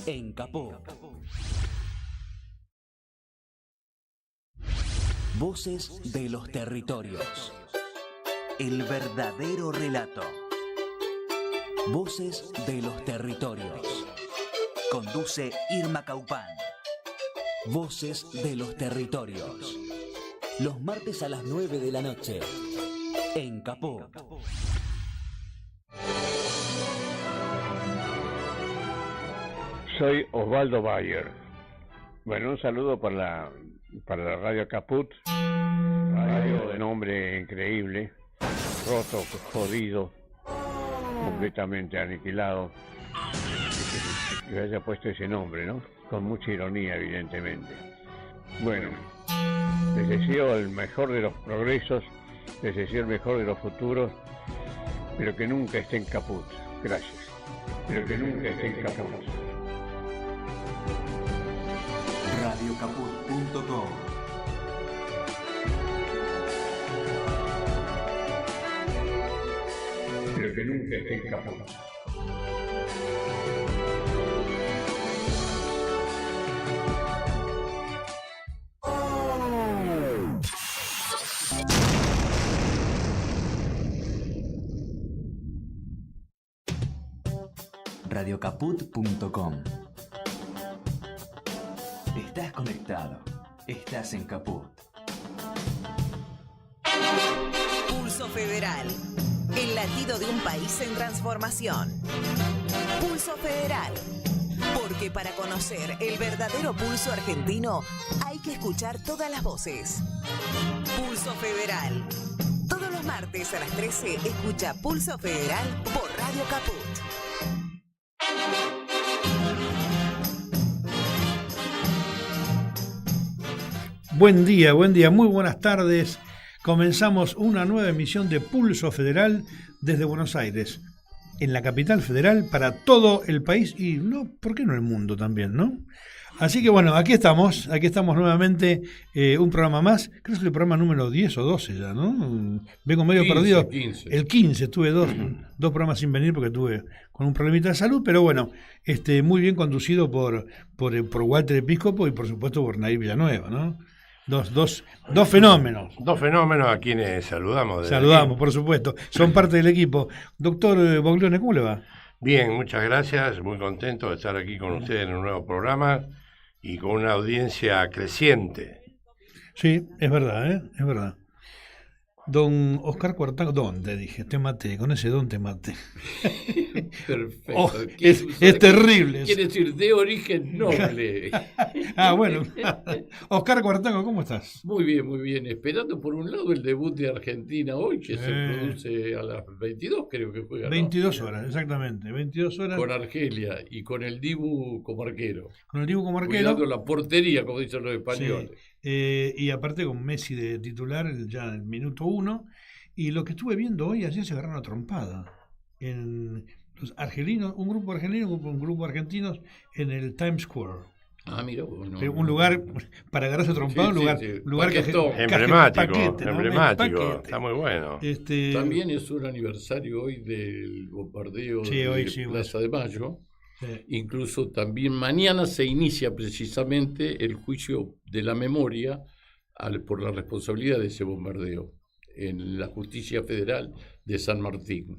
En Capó. Voces de los territorios. El verdadero relato. Voces de los territorios. Conduce Irma Caupán. Voces de los territorios. Los martes a las 9 de la noche. En Capó. Soy Osvaldo Bayer. Bueno, un saludo para la Radio Caput, radio de nombre increíble, roto, jodido, completamente aniquilado, que haya puesto ese nombre, ¿no? Con mucha ironía, evidentemente. Bueno, les deseo el mejor de los progresos, les deseo el mejor de los futuros, pero que nunca esté en Caput. Gracias. Pero que nunca esté en Caput. Radiocaput.com. Pero que nunca esté en Caput. Radiocaput.com. Estás conectado. Estás en Caput. Pulso Federal. El latido de un país en transformación. Pulso Federal. Porque para conocer el verdadero pulso argentino hay que escuchar todas las voces. Pulso Federal. Todos los martes a las 13 escucha Pulso Federal por Radio Caput. Buen día, muy buenas tardes. Comenzamos una nueva emisión de Pulso Federal desde Buenos Aires, en la capital federal, para todo el país y, no, ¿por qué no el mundo también, no? Así que bueno, aquí estamos nuevamente, un programa más, creo que es el programa número 10 o 12 ya, ¿no? Vengo medio 15, perdido. 15. El 15, tuve dos programas sin venir porque tuve con un problemita de salud, pero bueno, muy bien conducido por Walter Episcopo y por supuesto por Nair Villanueva, ¿no? Dos fenómenos. Dos fenómenos a quienes saludamos. Saludamos, por supuesto. Son parte del equipo. Doctor Boglione, ¿cómo le va? Bien, muchas gracias. Muy contento de estar aquí con ustedes en un nuevo programa y con una audiencia creciente. Sí, es verdad, es verdad. Don Oscar Cuartango, ¿dónde dije? Te maté, con ese don te maté. Perfecto. Oh, es terrible. Quiere decir, de origen noble. Bueno. Oscar Cuartango, ¿cómo estás? Muy bien. Esperando por un lado el debut de Argentina hoy, que se produce a las 22, creo que juega. 22 horas, exactamente. 22 horas. Con Argelia y con el Dibu como arquero. Cuidando la portería, como dicen los españoles. Sí. Y aparte con Messi de titular ya en el minuto 1. Y lo que estuve viendo hoy, ayer se agarraron a trompada. En los argelinos, un grupo argelino, un grupo argentinos en el Times Square. Mira, bueno. Un lugar para agarrarse a trompada, un lugar emblemático, ¿no? emblemático. Está muy bueno. También es un aniversario hoy del bombardeo de Plaza de Mayo. Sí. Incluso también mañana se inicia precisamente el juicio de la memoria por la responsabilidad de ese bombardeo en la Justicia Federal de San Martín.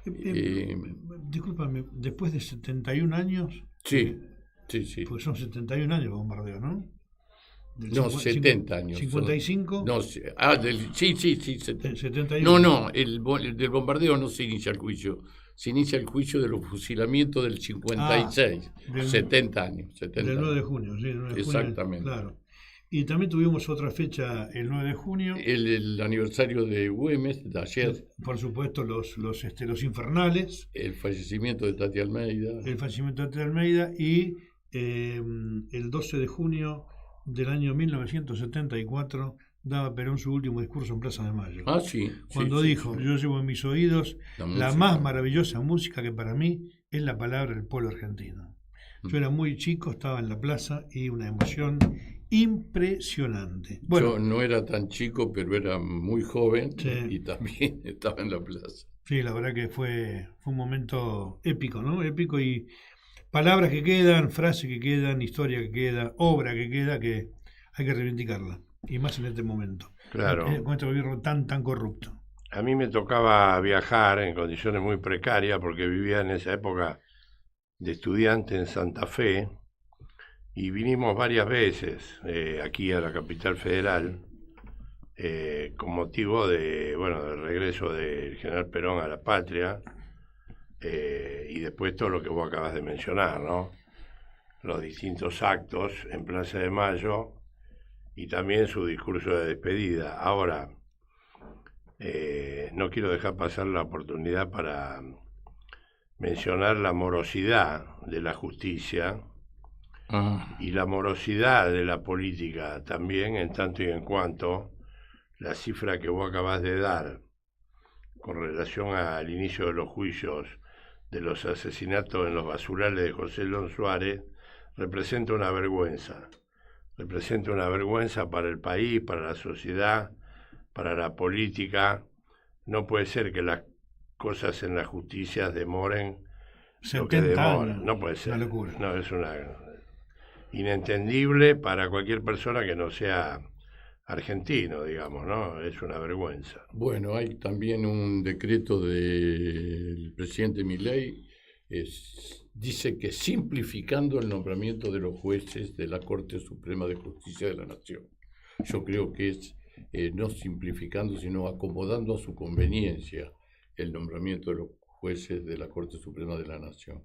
Discúlpame, después de 71 años... Sí. Pues son 71 años el bombardeo, ¿no? No, 70 años. ¿55? No, sí, 71. No, el del bombardeo no se inicia el juicio. Se inicia el juicio de los fusilamientos del 56, 70 años. Del 9 de junio, sí. 9 de exactamente. Junio, claro. Y también tuvimos otra fecha el 9 de junio. El aniversario de Güemes, de ayer. Por supuesto, los infernales. El fallecimiento de Tati Almeida. Y el 12 de junio del año 1974 daba Perón su último discurso en Plaza de Mayo. Sí. Cuando dijo, yo llevo en mis oídos la más maravillosa música que para mí es la palabra del pueblo argentino. Yo era muy chico, estaba en la plaza y una emoción impresionante. Bueno, yo no era tan chico, pero era muy joven y también estaba en la plaza. Sí, la verdad que fue un momento épico, ¿no? Épico, y palabras que quedan, frases que quedan, historia que queda, obra que queda, que hay que reivindicarla. Y más en este momento. Claro. Con este gobierno tan corrupto. A mí me tocaba viajar en condiciones muy precarias porque vivía en esa época de estudiante en Santa Fe y vinimos varias veces aquí a la capital federal con motivo del regreso del general Perón a la patria y después todo lo que vos acabas de mencionar, ¿no? Los distintos actos en Plaza de Mayo y también su discurso de despedida. Ahora, no quiero dejar pasar la oportunidad para mencionar la morosidad de la justicia y la morosidad de la política también, en tanto y en cuanto la cifra que vos acabás de dar con relación al inicio de los juicios de los asesinatos en los basurales de José Lon Suárez representa una vergüenza. Representa una vergüenza para el país, para la sociedad, para la política. No puede ser que las cosas en la justicia demoren lo que demoran. No puede ser. Una locura. No, es una inentendible para cualquier persona que no sea argentino, digamos, ¿no? Es una vergüenza. Bueno, hay también un decreto del presidente Milei, dice que simplificando el nombramiento de los jueces de la Corte Suprema de Justicia de la Nación. Yo creo que es no simplificando, sino acomodando a su conveniencia el nombramiento de los jueces de la Corte Suprema de la Nación,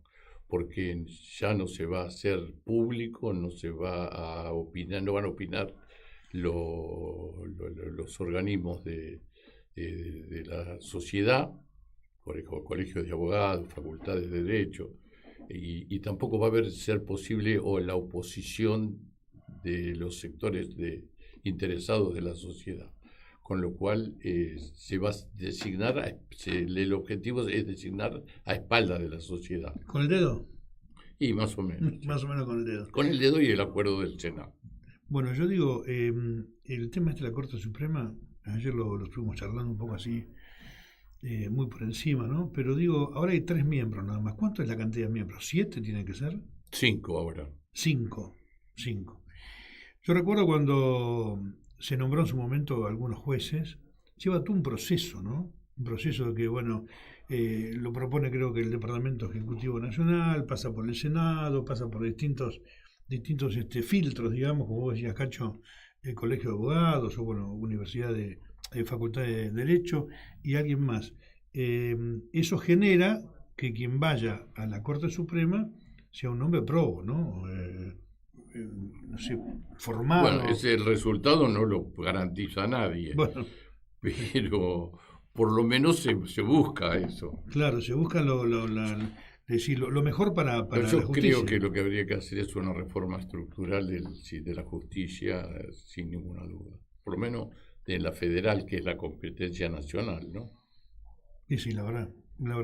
porque ya no se va a hacer público, no se va a opinar, no van a opinar los organismos de la sociedad, por ejemplo, colegios de abogados, facultades de derecho, y tampoco va a ser posible la oposición de los sectores interesados de la sociedad, con lo cual se va a designar, el objetivo es designar a espaldas de la sociedad. ¿Con el dedo? Y más o menos. Más o menos con el dedo. Con el dedo y el acuerdo del Senado. Bueno, yo digo, el tema de la Corte Suprema, ayer lo estuvimos charlando un poco así, muy por encima, ¿no? Pero digo, ahora hay 3 miembros nada más. ¿Cuánto es la cantidad de miembros? ¿7 tiene que ser? 5 ahora. 5. Yo recuerdo cuando se nombró en su momento algunos jueces, lleva todo un proceso, ¿no? Un proceso de que, bueno, lo propone creo que el Departamento Ejecutivo Nacional, pasa por el Senado, pasa por distintos filtros, digamos, como vos decías, Cacho, el Colegio de Abogados, o bueno, Universidad de Facultad de Derecho, y alguien más. Eso genera que quien vaya a la Corte Suprema sea un hombre probo, ¿no? No sé, formado. Bueno, ese resultado no lo garantiza nadie. Bueno. Pero por lo menos se busca eso. Claro, se busca lo mejor para yo la justicia. Creo que lo que habría que hacer es una reforma estructural de la justicia, sin ninguna duda. Por lo menos de la federal, que es la competencia nacional, ¿no? Sí, la verdad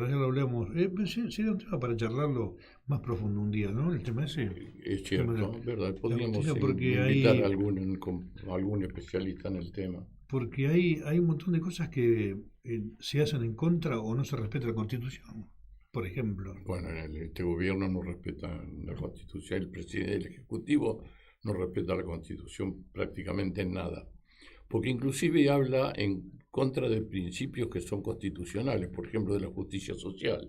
ya lo hablamos. Sería un tema para charlarlo más profundo un día, ¿no? El tema ese. Es cierto, ¿verdad? Podríamos invitar a algún especialista en el tema. Porque hay un montón de cosas que se hacen en contra o no se respeta la Constitución. Por ejemplo. Bueno, este gobierno no respeta la Constitución, el presidente del Ejecutivo no respeta la Constitución prácticamente en nada, porque inclusive habla en contra de principios que son constitucionales, por ejemplo, de la justicia social.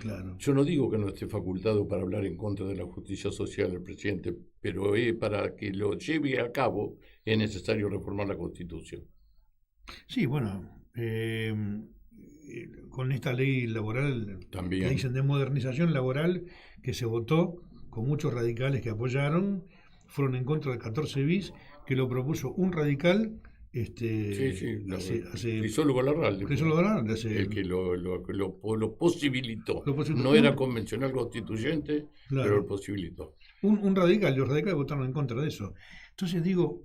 Claro. Yo no digo que no esté facultado para hablar en contra de la justicia social el presidente, pero para que lo lleve a cabo es necesario reformar la Constitución. Sí, bueno, con esta ley laboral, también, que dicen de modernización laboral, que se votó con muchos radicales que apoyaron, fueron en contra del 14 bis, que lo propuso un radical, Crisólogo Larralde, el que lo posibilitó. No era convencional constituyente, claro, pero lo posibilitó. Un radical, los radicales votaron en contra de eso. Entonces digo,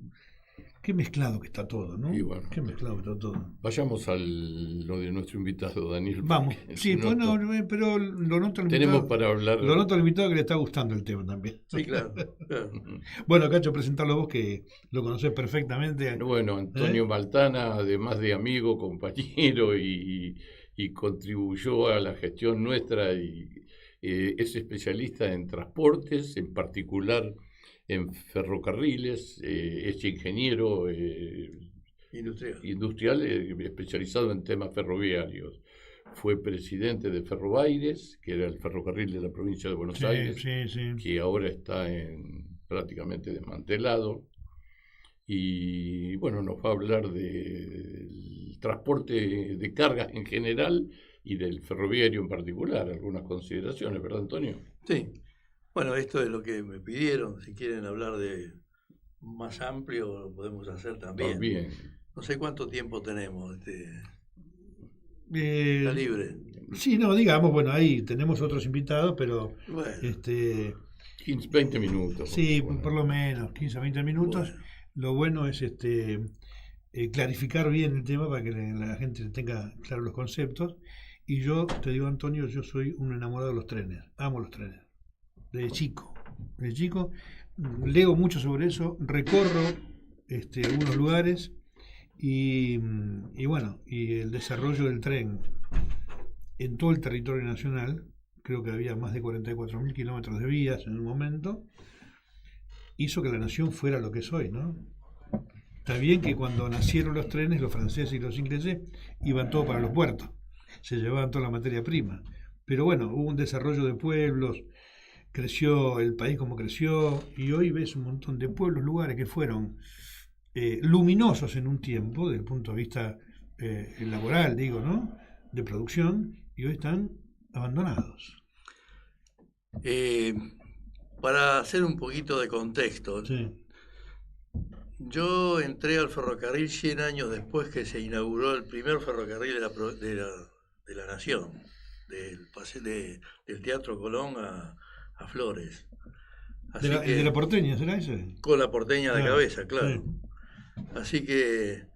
qué mezclado que está todo, ¿no? Bueno, qué mezclado que está todo. Vayamos a lo de nuestro invitado, Daniel. Vamos, sí, bueno, pero lo noto al invitado. Tenemos para hablar. Lo noto al invitado que le está gustando el tema también. Sí, claro. Bueno, Cacho, presentarlo vos que lo conocés perfectamente. Bueno, Antonio Maltana, además de amigo, compañero y y contribuyó a la gestión nuestra y es especialista en transportes, en particular en ferrocarriles, es ingeniero industrial especializado en temas ferroviarios. Fue presidente de Ferrobaires, que era el ferrocarril de la provincia de Buenos Aires, que ahora está prácticamente desmantelado. Y bueno, nos va a hablar del transporte de cargas en general y del ferroviario en particular, algunas consideraciones, ¿verdad, Antonio? Sí. Bueno, esto es lo que me pidieron. Si quieren hablar de más amplio, lo podemos hacer también. No sé cuánto tiempo tenemos. Está libre. Sí, no, digamos, bueno, ahí tenemos otros invitados, pero... Bueno. 15, 20 minutos. Sí, por lo menos, 15, 20 minutos. Bueno. Lo bueno es clarificar bien el tema para que la gente tenga claros los conceptos. Y yo te digo, Antonio, yo soy un enamorado de los trenes. Amo los trenes. Desde chico. Leo mucho sobre eso, recorro algunos lugares y bueno, y el desarrollo del tren en todo el territorio nacional, creo que había más de 44.000 kilómetros de vías en un momento, hizo que la nación fuera lo que es hoy, ¿no? Está bien que cuando nacieron los trenes, los franceses y los ingleses iban todos para los puertos, se llevaban toda la materia prima, pero bueno, hubo un desarrollo de pueblos, creció el país como creció, y hoy ves un montón de pueblos, lugares que fueron luminosos en un tiempo, desde el punto de vista laboral, digo, ¿no? De producción, y hoy están abandonados. Para hacer un poquito de contexto, sí. Yo entré al ferrocarril 100 años después que se inauguró el primer ferrocarril de la Nación, del Teatro Colón a Flores. Así ¿De la porteña será ese? Con la porteña de cabeza, claro. Sí. Así que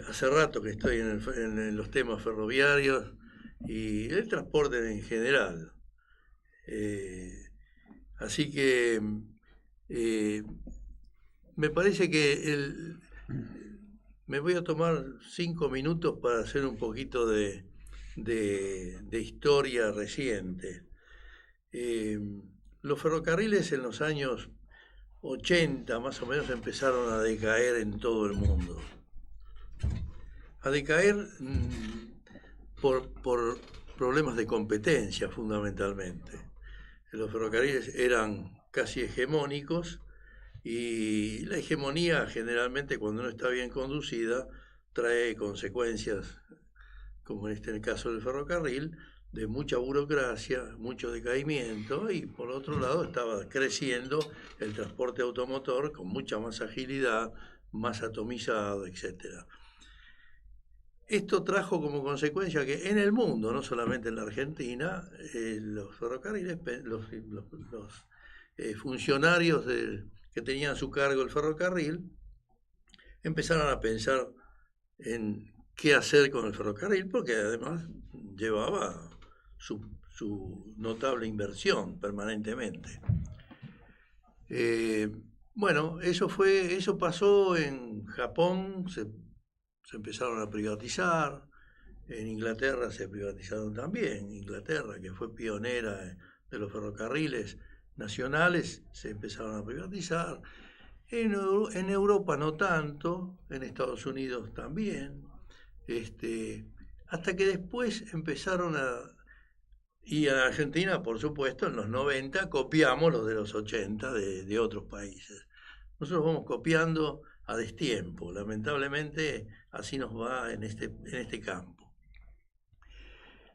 hace rato que estoy en los temas ferroviarios y el transporte en general. Así que me parece que me voy a tomar 5 minutos para hacer un poquito de historia reciente. Los ferrocarriles en los años 80 más o menos empezaron a decaer en todo el mundo. A decaer por problemas de competencia fundamentalmente. Los ferrocarriles eran casi hegemónicos y la hegemonía generalmente cuando no está bien conducida trae consecuencias, como en el caso del ferrocarril, de mucha burocracia, mucho decaimiento, y por otro lado estaba creciendo el transporte automotor con mucha más agilidad, más atomizado, etc. Esto trajo como consecuencia que en el mundo, no solamente en la Argentina, los ferrocarriles, los funcionarios que tenían a su cargo el ferrocarril, empezaron a pensar en qué hacer con el ferrocarril, porque además llevaba su notable inversión permanentemente. Bueno, eso pasó en Japón, se empezaron a privatizar, en Inglaterra se privatizaron también, Inglaterra, que fue pionera de los ferrocarriles nacionales, se empezaron a privatizar, en Europa no tanto, en Estados Unidos también, hasta que después empezaron y en Argentina, por supuesto, en los 90 copiamos los de los 80 de otros países. Nosotros vamos copiando a destiempo, lamentablemente así nos va en este campo.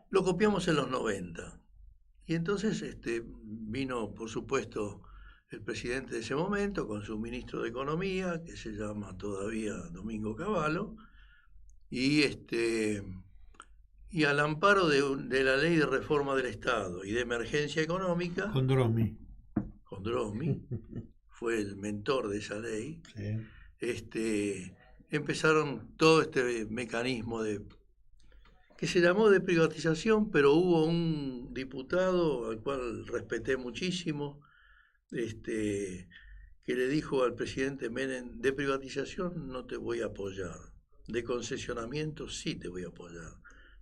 Lo copiamos en los 90 y entonces vino, por supuesto, el presidente de ese momento con su ministro de Economía, que se llama todavía Domingo Cavallo, y al amparo de la Ley de Reforma del Estado y de Emergencia Económica, Condromi fue el mentor de esa ley, sí. Empezaron todo este mecanismo que se llamó de privatización, pero hubo un diputado al cual respeté muchísimo, que le dijo al presidente Menem: de privatización no te voy a apoyar, de concesionamiento sí te voy a apoyar,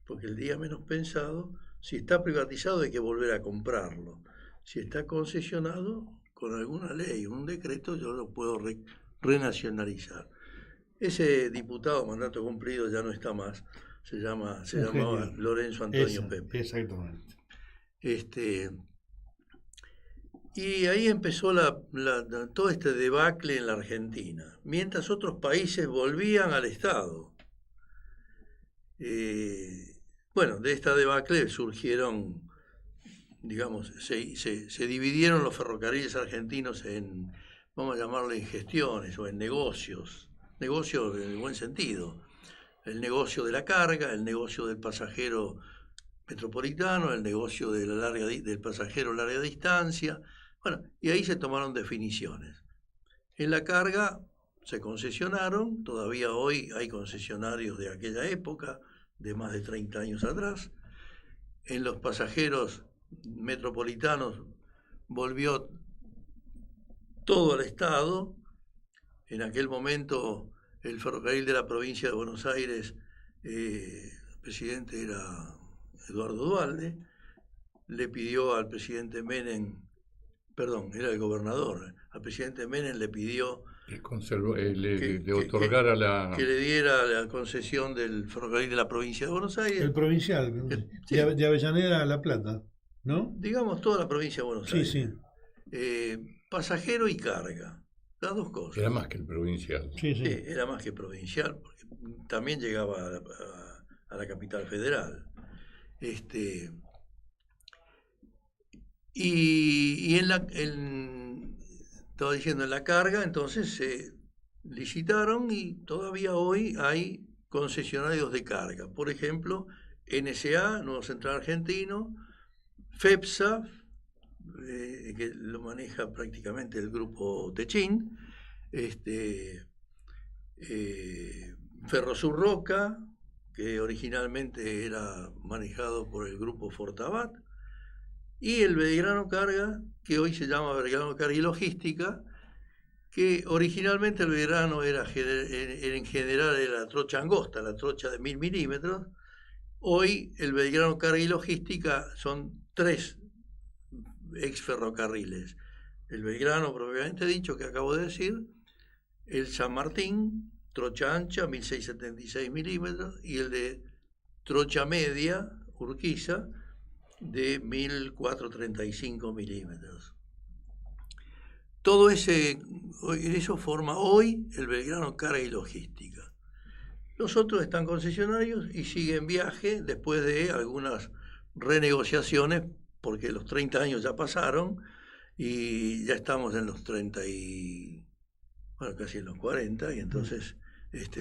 porque el día menos pensado, si está privatizado hay que volver a comprarlo. Si está concesionado, con alguna ley, un decreto, yo lo puedo renacionalizar. Ese diputado mandato cumplido ya no está más, se llamaba Lorenzo Antonio Pepe. Exactamente. Y ahí empezó todo este debacle en la Argentina, mientras otros países volvían al Estado. Bueno, de esta debacle surgieron, digamos, se dividieron los ferrocarriles argentinos en, vamos a llamarle, en gestiones o en negocios en el buen sentido. El negocio de la carga, el negocio del pasajero metropolitano, el negocio del pasajero larga distancia. Bueno, y ahí se tomaron definiciones. En la carga se concesionaron, todavía hoy hay concesionarios de aquella época, de más de 30 años atrás. En los pasajeros metropolitanos volvió todo al Estado. En aquel momento el ferrocarril de la provincia de Buenos Aires, el presidente era Eduardo Duhalde, le pidió al presidente Menem, era el gobernador, al presidente Menem le pidió que le diera la concesión del ferrocarril de la provincia de Buenos Aires. El provincial, sí. De Avellaneda a La Plata, ¿no? Digamos toda la provincia de Buenos Aires. Sí. Pasajero y carga, las dos cosas. Era más que el provincial. Sí, era más que provincial, porque también llegaba a la capital federal. Estaba diciendo, en la carga, entonces se licitaron y todavía hoy hay concesionarios de carga. Por ejemplo, NSA, Nuevo Central Argentino, FEPSA, que lo maneja prácticamente el grupo Techín, Ferrosur Roca, que originalmente era manejado por el grupo Fortabat, y el Belgrano Carga, que hoy se llama Belgrano Carga y Logística, que originalmente el Belgrano en general era la trocha angosta, la trocha de 1000 milímetros. Hoy el Belgrano Carga y Logística son 3 ex ferrocarriles. El Belgrano, propiamente dicho, que acabo de decir, el San Martín, trocha ancha, 1676 milímetros, y el de trocha media, Urquiza, de 1435 milímetros. Todo eso forma hoy el Belgrano Carga y Logística. Los otros están concesionarios y siguen viaje después de algunas renegociaciones, porque los 30 años ya pasaron y ya estamos en los 30 casi en los 40, y entonces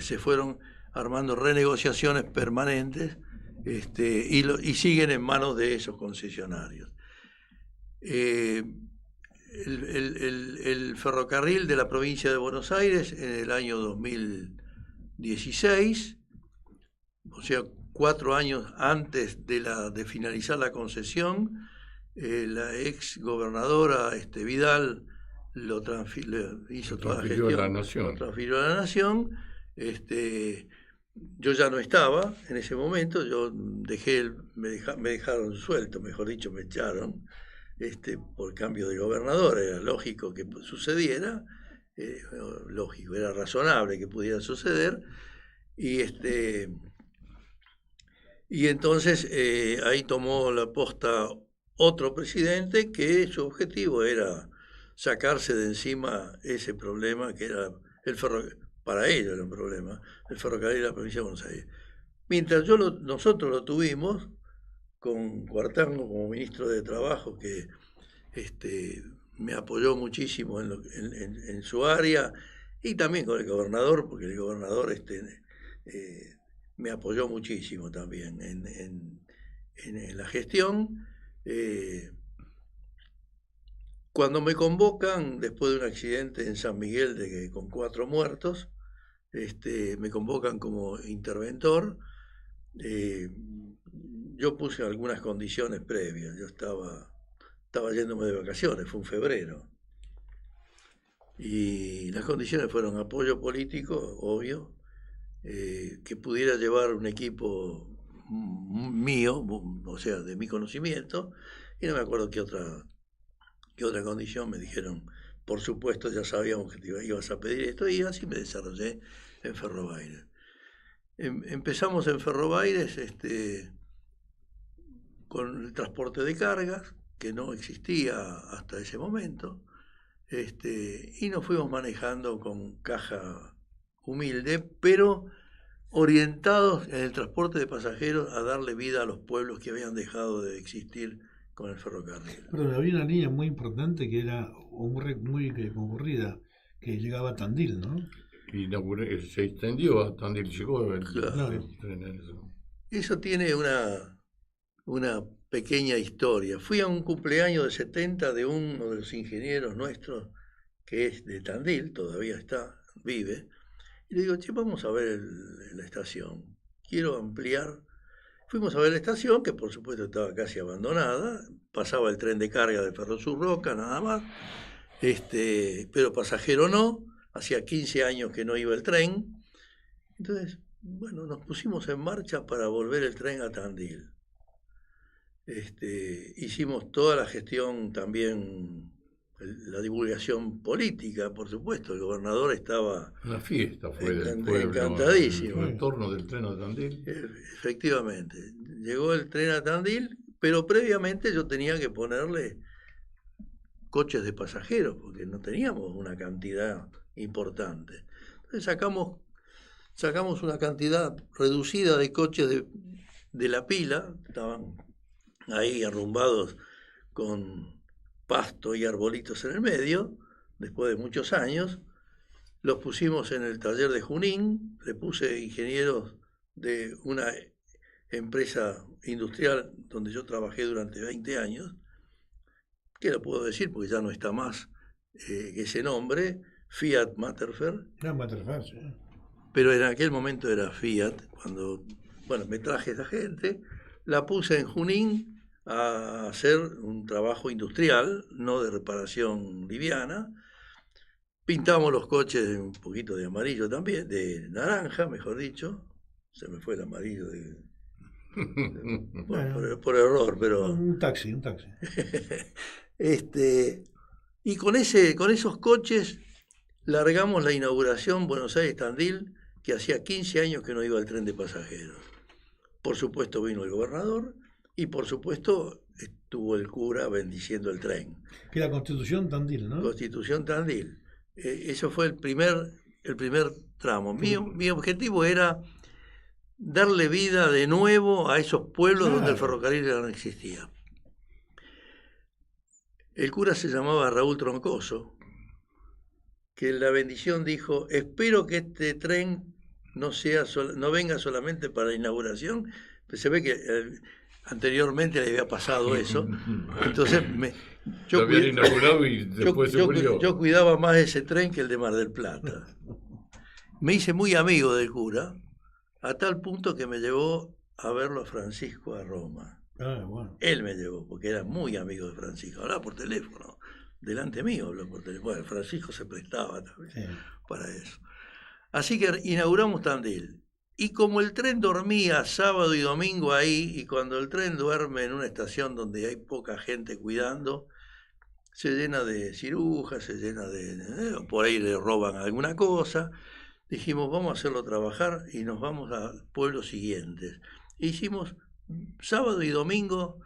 se fueron armando renegociaciones permanentes y siguen en manos de esos concesionarios. El ferrocarril de la provincia de Buenos Aires en el año 2016, o sea, 4 años antes de finalizar la concesión, la ex gobernadora Vidal lo hizo toda la gestión, lo transfirió a la Nación. Yo ya no estaba en ese momento, me dejaron suelto, mejor dicho, me echaron por cambio de gobernador. Era lógico que sucediera, era razonable que pudiera suceder, y entonces ahí tomó la posta otro presidente que su objetivo era sacarse de encima ese problema que era el ferrocarril. Para ellos era un problema, el ferrocarril de la provincia de Buenos Aires. Mientras nosotros lo tuvimos, con Cuartango como ministro de Trabajo, que me apoyó muchísimo en su área, y también con el gobernador, porque el gobernador me apoyó muchísimo también en la gestión. Cuando me convocan, después de un accidente en San Miguel con 4 muertos, me convocan como interventor. Yo puse algunas condiciones previas. Yo estaba yéndome de vacaciones, fue en febrero, y las condiciones fueron apoyo político, obvio, que pudiera llevar un equipo mío, o sea, de mi conocimiento, y no me acuerdo qué otra condición me dijeron. Por supuesto, ya sabíamos que te ibas a pedir esto, y así me desarrollé en Ferrobaires. Empezamos en Ferrobaires con el transporte de cargas, que no existía hasta ese momento, y nos fuimos manejando con caja humilde, pero orientados en el transporte de pasajeros a darle vida a los pueblos que habían dejado de existir con el ferrocarril. Pero había una línea muy importante que era muy concurrida, que llegaba a Tandil, ¿no? Y se extendió a Tandil, llegó el tren. Eso tiene una pequeña historia. Fui a un cumpleaños de 70 de uno de los ingenieros nuestros, que es de Tandil, todavía vive, y le digo, che, vamos a ver la estación, quiero ampliar. Fuimos a ver la estación, que por supuesto estaba casi abandonada, pasaba el tren de carga de Ferrosur Roca, nada más, pero pasajero no, hacía 15 años que no iba el tren. Entonces, bueno, nos pusimos en marcha para volver el tren a Tandil. Hicimos toda la gestión también, la divulgación política, por supuesto. El gobernador estaba... Una fiesta fue del pueblo, encantadísimo. En torno del tren a Tandil. Efectivamente. Llegó el tren a Tandil, pero previamente yo tenía que ponerle coches de pasajeros, porque no teníamos una cantidad importante. Entonces sacamos una cantidad reducida de coches de la pila, estaban ahí arrumbados con pasto y arbolitos en el medio, después de muchos años. Los pusimos en el taller de Junín, le puse ingenieros de una empresa industrial donde yo trabajé durante 20 años, que lo puedo decir porque ya no está más ese nombre, Fiat Matterfeld. Sí. Pero en aquel momento era Fiat, cuando me traje esa gente, la puse en Junín a hacer un trabajo industrial, no de reparación liviana. Pintamos los coches de un poquito de amarillo también, de naranja, mejor dicho. Se me fue el amarillo por error, pero... Un taxi. Y con esos coches largamos la inauguración Buenos Aires-Tandil, que hacía 15 años que no iba el tren de pasajeros. Por supuesto vino el gobernador y por supuesto estuvo el cura bendiciendo el tren. Que era Constitución Tandil, ¿no? Constitución Tandil. Eso fue el primer tramo. Mi objetivo era darle vida de nuevo a esos pueblos donde el ferrocarril ya no existía. El cura se llamaba Raúl Troncoso, que en la bendición dijo, espero que este tren no venga solamente para la inauguración, pues se ve que anteriormente le había pasado eso. Entonces yo había inaugurado y después se murió. Yo cuidaba más ese tren que el de Mar del Plata. Me hice muy amigo del cura, a tal punto que me llevó a verlo a Francisco a Roma. Bueno. Él me llevó, porque era muy amigo de Francisco. Hablaba por teléfono, delante mío hablaba por teléfono. Bueno, Francisco se prestaba también para eso. Así que inauguramos Tandil. Y como el tren dormía sábado y domingo ahí, y cuando el tren duerme en una estación donde hay poca gente cuidando, se llena de cirujas, se llena por ahí le roban alguna cosa. Dijimos, vamos a hacerlo trabajar y nos vamos a pueblos siguientes. Hicimos sábado y domingo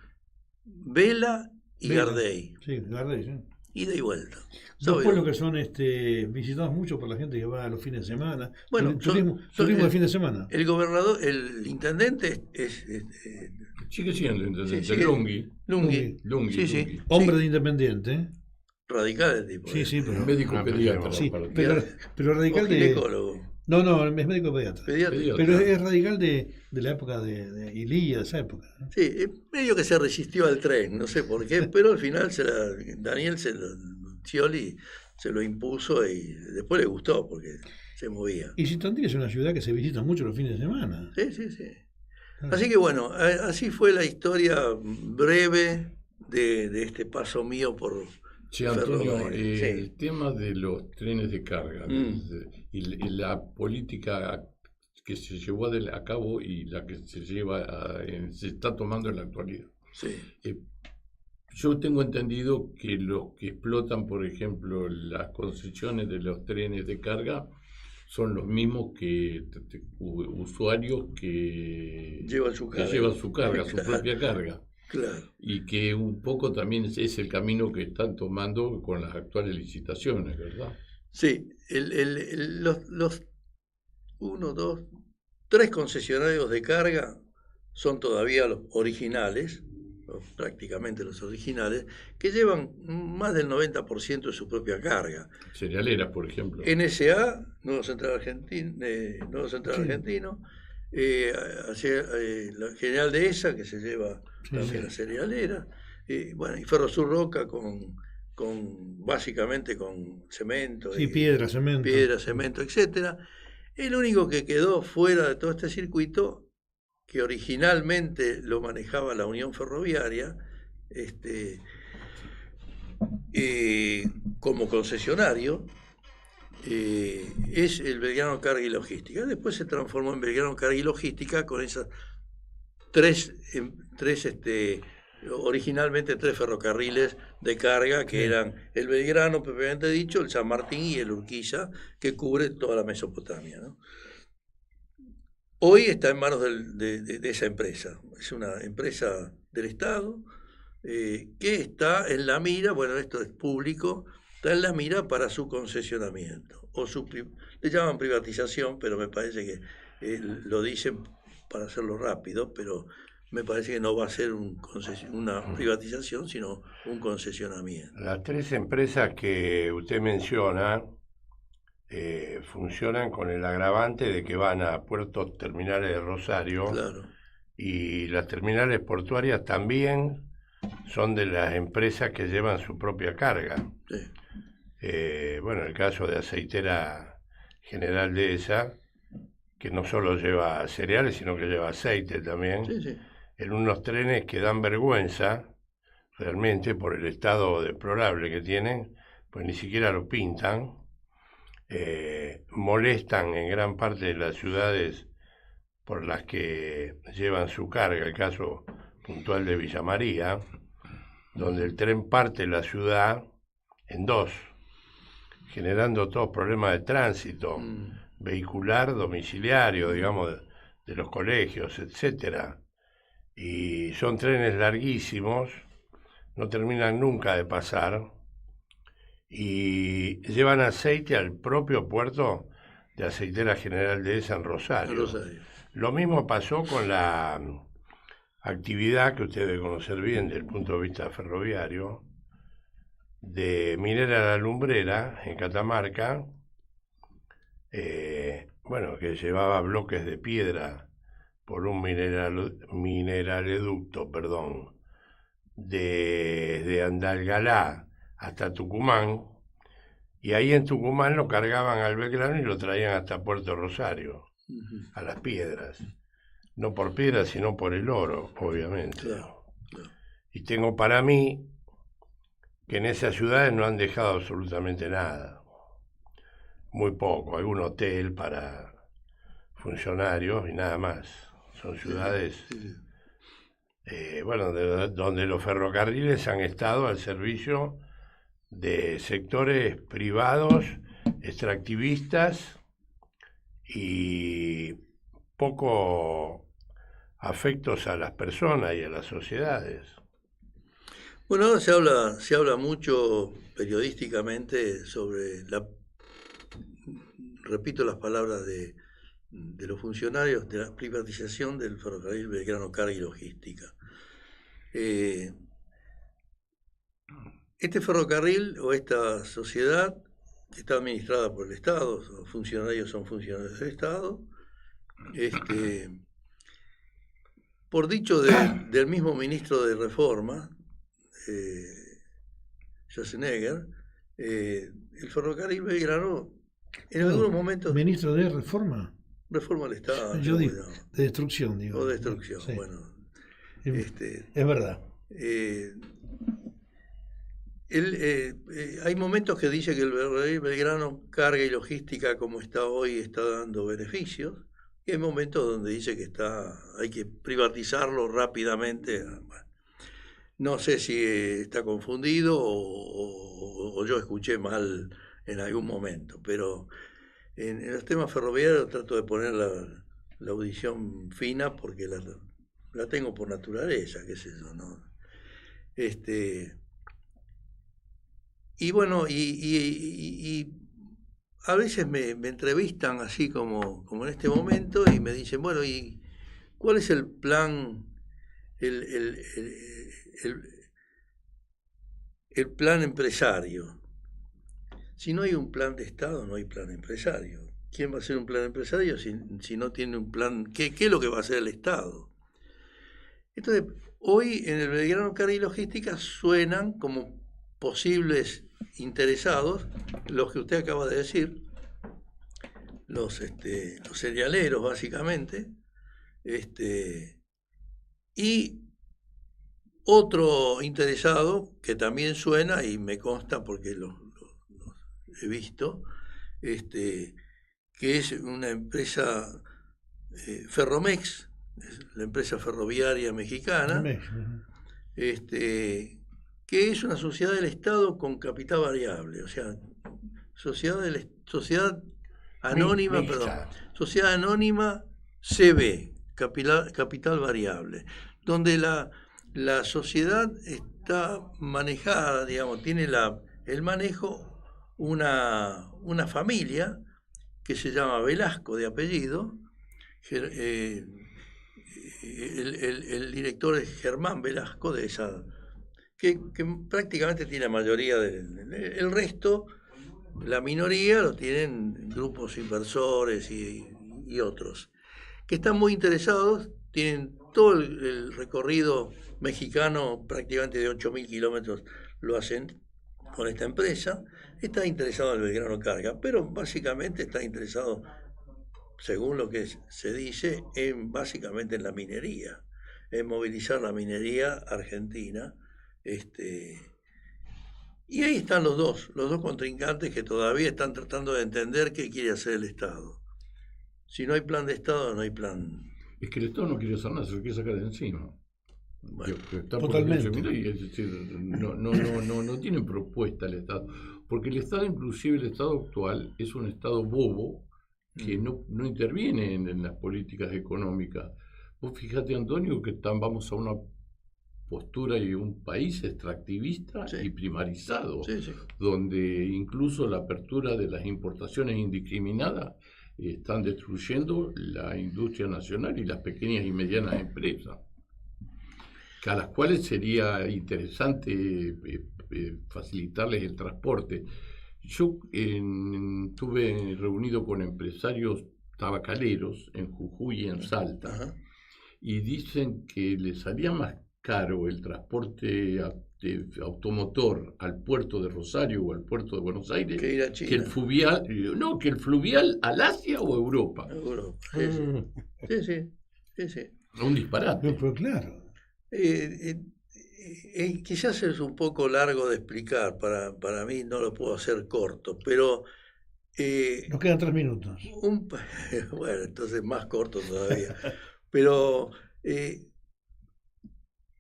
Vela y Gardey. Sí, Gardey, sí. Ida y vuelta. Dos pueblos que son visitados mucho por la gente que va a los fines de semana. Bueno, turismo de fin de semana. El gobernador, el intendente sigue siendo intendente, sí, Lunghi. Sí. Hombre de Independiente. Radical el tipo. Sí, pero... Médico pediatra. Sí, pero radical de... ginecólogo. No, es médico pediatra. Pediatra. Pero es radical de la época de Ilía, de esa época. Sí, medio que se resistió al tren, no sé por qué, pero al final Daniel Scioli se lo impuso y después le gustó porque se movía. Y Tandil es una ciudad que se visita mucho los fines de semana. Sí. Así que bueno, así fue la historia breve de este paso mío por... Sí, Antonio, el tema de los trenes de carga y la política que se llevó a cabo y la que se está tomando en la actualidad. Sí. Yo tengo entendido que los que explotan, por ejemplo, las concesiones de los trenes de carga son los mismos que usuarios que llevan su carga, su propia carga. Claro. Y que un poco también es el camino que están tomando con las actuales licitaciones, ¿verdad? Sí, los 3 concesionarios de carga son todavía los originales, prácticamente los originales, que llevan más del 90% de su propia carga. Cerealeras, por ejemplo. NSA, Nuevo Central Argentino, la General Dehesa, que se lleva también la cerealera, y Ferrosur Roca básicamente con cemento. Piedra, cemento, etcétera. El único que quedó fuera de todo este circuito, que originalmente lo manejaba la Unión Ferroviaria, como concesionario, es el Belgrano Carga y Logística. Después se transformó en Belgrano Carga y Logística con esas originalmente 3 ferrocarriles de carga, que eran el Belgrano, propiamente dicho, el San Martín y el Urquiza, que cubre toda la Mesopotamia, ¿no? Hoy está en manos de esa empresa. Es una empresa del Estado que está en la mira, bueno, esto es público, está en la mira para su concesionamiento. Le llaman privatización, pero me parece que lo dicen para hacerlo rápido, pero me parece que no va a ser una privatización, sino un concesionamiento. Las 3 empresas que usted menciona funcionan con el agravante de que van a puertos terminales de Rosario. Claro. Y las terminales portuarias también son de las empresas que llevan su propia carga. Sí. El caso de Aceitera General Dehesa, que no solo lleva cereales, sino que lleva aceite también. Sí. En unos trenes que dan vergüenza, realmente, por el estado deplorable que tienen, pues ni siquiera lo pintan. Molestan en gran parte de las ciudades por las que llevan su carga, el caso puntual de Villa María, donde el tren parte la ciudad en 2, generando todos problemas de tránsito, vehicular, domiciliario, digamos, de los colegios, etcétera. Y son trenes larguísimos, no terminan nunca de pasar, y llevan aceite al propio puerto de Aceitera General Dehesa en Rosario. Lo mismo pasó con la actividad que usted debe conocer bien desde el punto de vista ferroviario, de Minera La Lumbrera en Catamarca, que llevaba bloques de piedra por un mineraleducto, desde Andalgalá hasta Tucumán, y ahí en Tucumán lo cargaban al Belgrano y lo traían hasta Puerto Rosario, a las piedras. No por piedras, sino por el oro, obviamente. Claro. Y tengo para mí que en esas ciudades no han dejado absolutamente nada. Muy poco, algún hotel para funcionarios y nada más. Son ciudades, donde los ferrocarriles han estado al servicio de sectores privados, extractivistas y poco afectos a las personas y a las sociedades. Bueno, ahora se habla mucho periodísticamente sobre repito las palabras de los funcionarios de la privatización del ferrocarril Belgrano Carga y Logística. Este ferrocarril o esta sociedad está administrada por el Estado, son funcionarios del Estado. Por dicho del mismo ministro de Reforma, Schwarzenegger, el ferrocarril Belgrano en algunos momentos... ¿Ministro de Reforma? Reforma del Estado. Yo digo, de destrucción, digo. O destrucción, sí. Bueno. Es verdad. Hay momentos que dice que el Belgrano Carga y Logística, como está hoy, está dando beneficios, Y hay momentos donde dice que hay que privatizarlo rápidamente. Bueno, no sé si está confundido o yo escuché mal en algún momento, pero en los temas ferroviarios trato de poner la audición fina porque la tengo por naturaleza, qué sé yo, ¿no? Y bueno, y a veces me entrevistan así como en este momento y me dicen, bueno, ¿y cuál es el plan, el plan empresario? Si no hay un plan de Estado, no hay plan empresario. ¿Quién va a hacer un plan empresario si no tiene un plan? ¿Qué es lo que va a hacer el Estado? Entonces, hoy en el Belgrano Carga y Logística suenan como posibles interesados los que usted acaba de decir, los cerealeros básicamente, y otro interesado que también suena, y me consta porque los he visto, que es una empresa Ferromex, la empresa ferroviaria mexicana, que es una sociedad del Estado con capital variable, o sea, sociedad anónima, sociedad anónima CB, capital variable, donde la sociedad está manejada, digamos, tiene el manejo una familia que se llama Velasco de apellido. El director es Germán Velasco, de esa que prácticamente tiene la mayoría el resto, la minoría lo tienen grupos inversores y otros que están muy interesados, tienen todo el recorrido mexicano, prácticamente de 8.000 kilómetros lo hacen con esta empresa. Está interesado en el Belgrano Carga, pero básicamente está interesado, según lo que se dice, básicamente en la minería, en movilizar la minería argentina. Y ahí están los dos contrincantes que todavía están tratando de entender qué quiere hacer el Estado. Si no hay plan de Estado, no hay plan. Es que el Estado no quiere hacer nada, se lo quiere sacar de encima. Bueno, totalmente. Es decir, no tienen propuesta el Estado, porque el Estado, inclusive el Estado actual, es un Estado bobo que no interviene en las políticas económicas. Vos fíjate, Antonio, que vamos a una postura y un país extractivista y primarizado, donde incluso la apertura de las importaciones indiscriminadas están destruyendo la industria nacional y las pequeñas y medianas empresas, a las cuales sería interesante facilitarles el transporte. Yo estuve reunido con empresarios tabacaleros en Jujuy y en Salta, y dicen que les salía más caro el transporte automotor al puerto de Rosario o al puerto de Buenos Aires que el fluvial al Asia o Europa. Sí. Un disparate. Pero claro. Quizás es un poco largo de explicar, para mí no lo puedo hacer corto, pero... Nos quedan 3 minutos. Bueno, entonces más corto todavía. Pero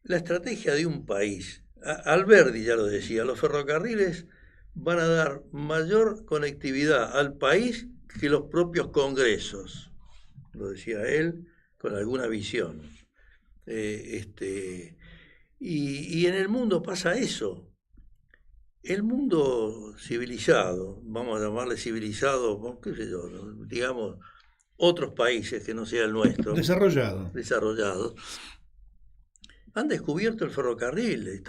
la estrategia de un país, Alberdi ya lo decía, los ferrocarriles van a dar mayor conectividad al país que los propios congresos, lo decía él con alguna visión. Y en el mundo pasa eso. El mundo civilizado, vamos a llamarle civilizado, qué sé yo, digamos, otros países que no sea el nuestro, desarrollados, han descubierto el ferrocarril.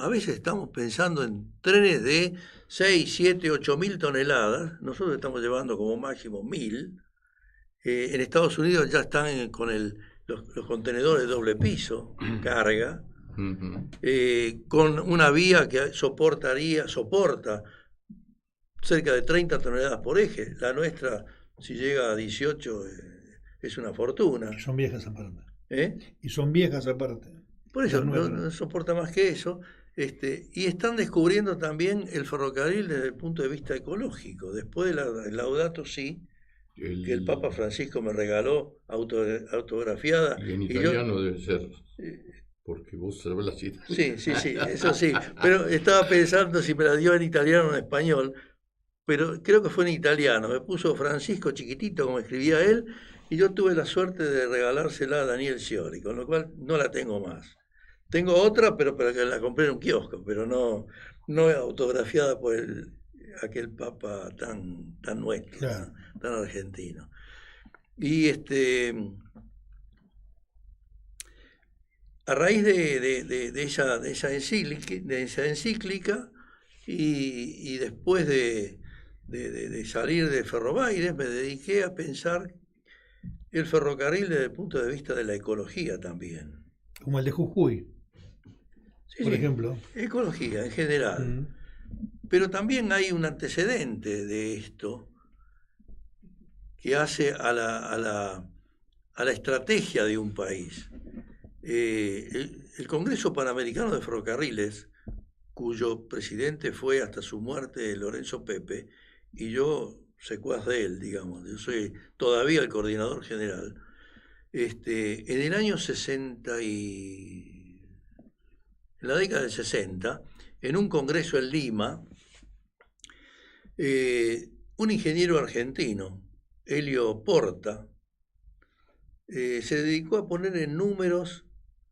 A veces estamos pensando en trenes de 6, 7, 8.000 toneladas. Nosotros estamos llevando como máximo 1.000. En Estados Unidos ya están con los contenedores de doble piso, carga, con una vía que soporta cerca de 30 toneladas por eje. La nuestra, si llega a 18, es una fortuna. Son viejas aparte. Y son viejas aparte. Por eso no soporta más que eso. Y están descubriendo también el ferrocarril desde el punto de vista ecológico. Después de Laudato Si, que el Papa Francisco me regaló autografiada. Y en italiano debe ser, porque vos hablas italiano. Sí, eso sí. Pero estaba pensando si me la dio en italiano o en español, pero creo que fue en italiano. Me puso Francisco chiquitito, como escribía él, y yo tuve la suerte de regalársela a Daniel Scioli, con lo cual no la tengo más. Tengo otra, pero que la compré en un kiosco, pero no autografiada por aquel Papa tan nuestro, claro, tan argentino. Y a raíz de esa encíclica y después de salir de Ferrobaires, me dediqué a pensar el ferrocarril desde el punto de vista de la ecología también. Como el de Jujuy, por ejemplo. Ecología en general. Pero también hay un antecedente de esto que hace a la estrategia de un país. El Congreso Panamericano de Ferrocarriles, cuyo presidente fue hasta su muerte Lorenzo Pepe, y yo secuaz de él, digamos, yo soy todavía el coordinador general, en el año 60 en la década del 60, en un congreso en Lima, un ingeniero argentino, Helio Porta, se dedicó a poner en números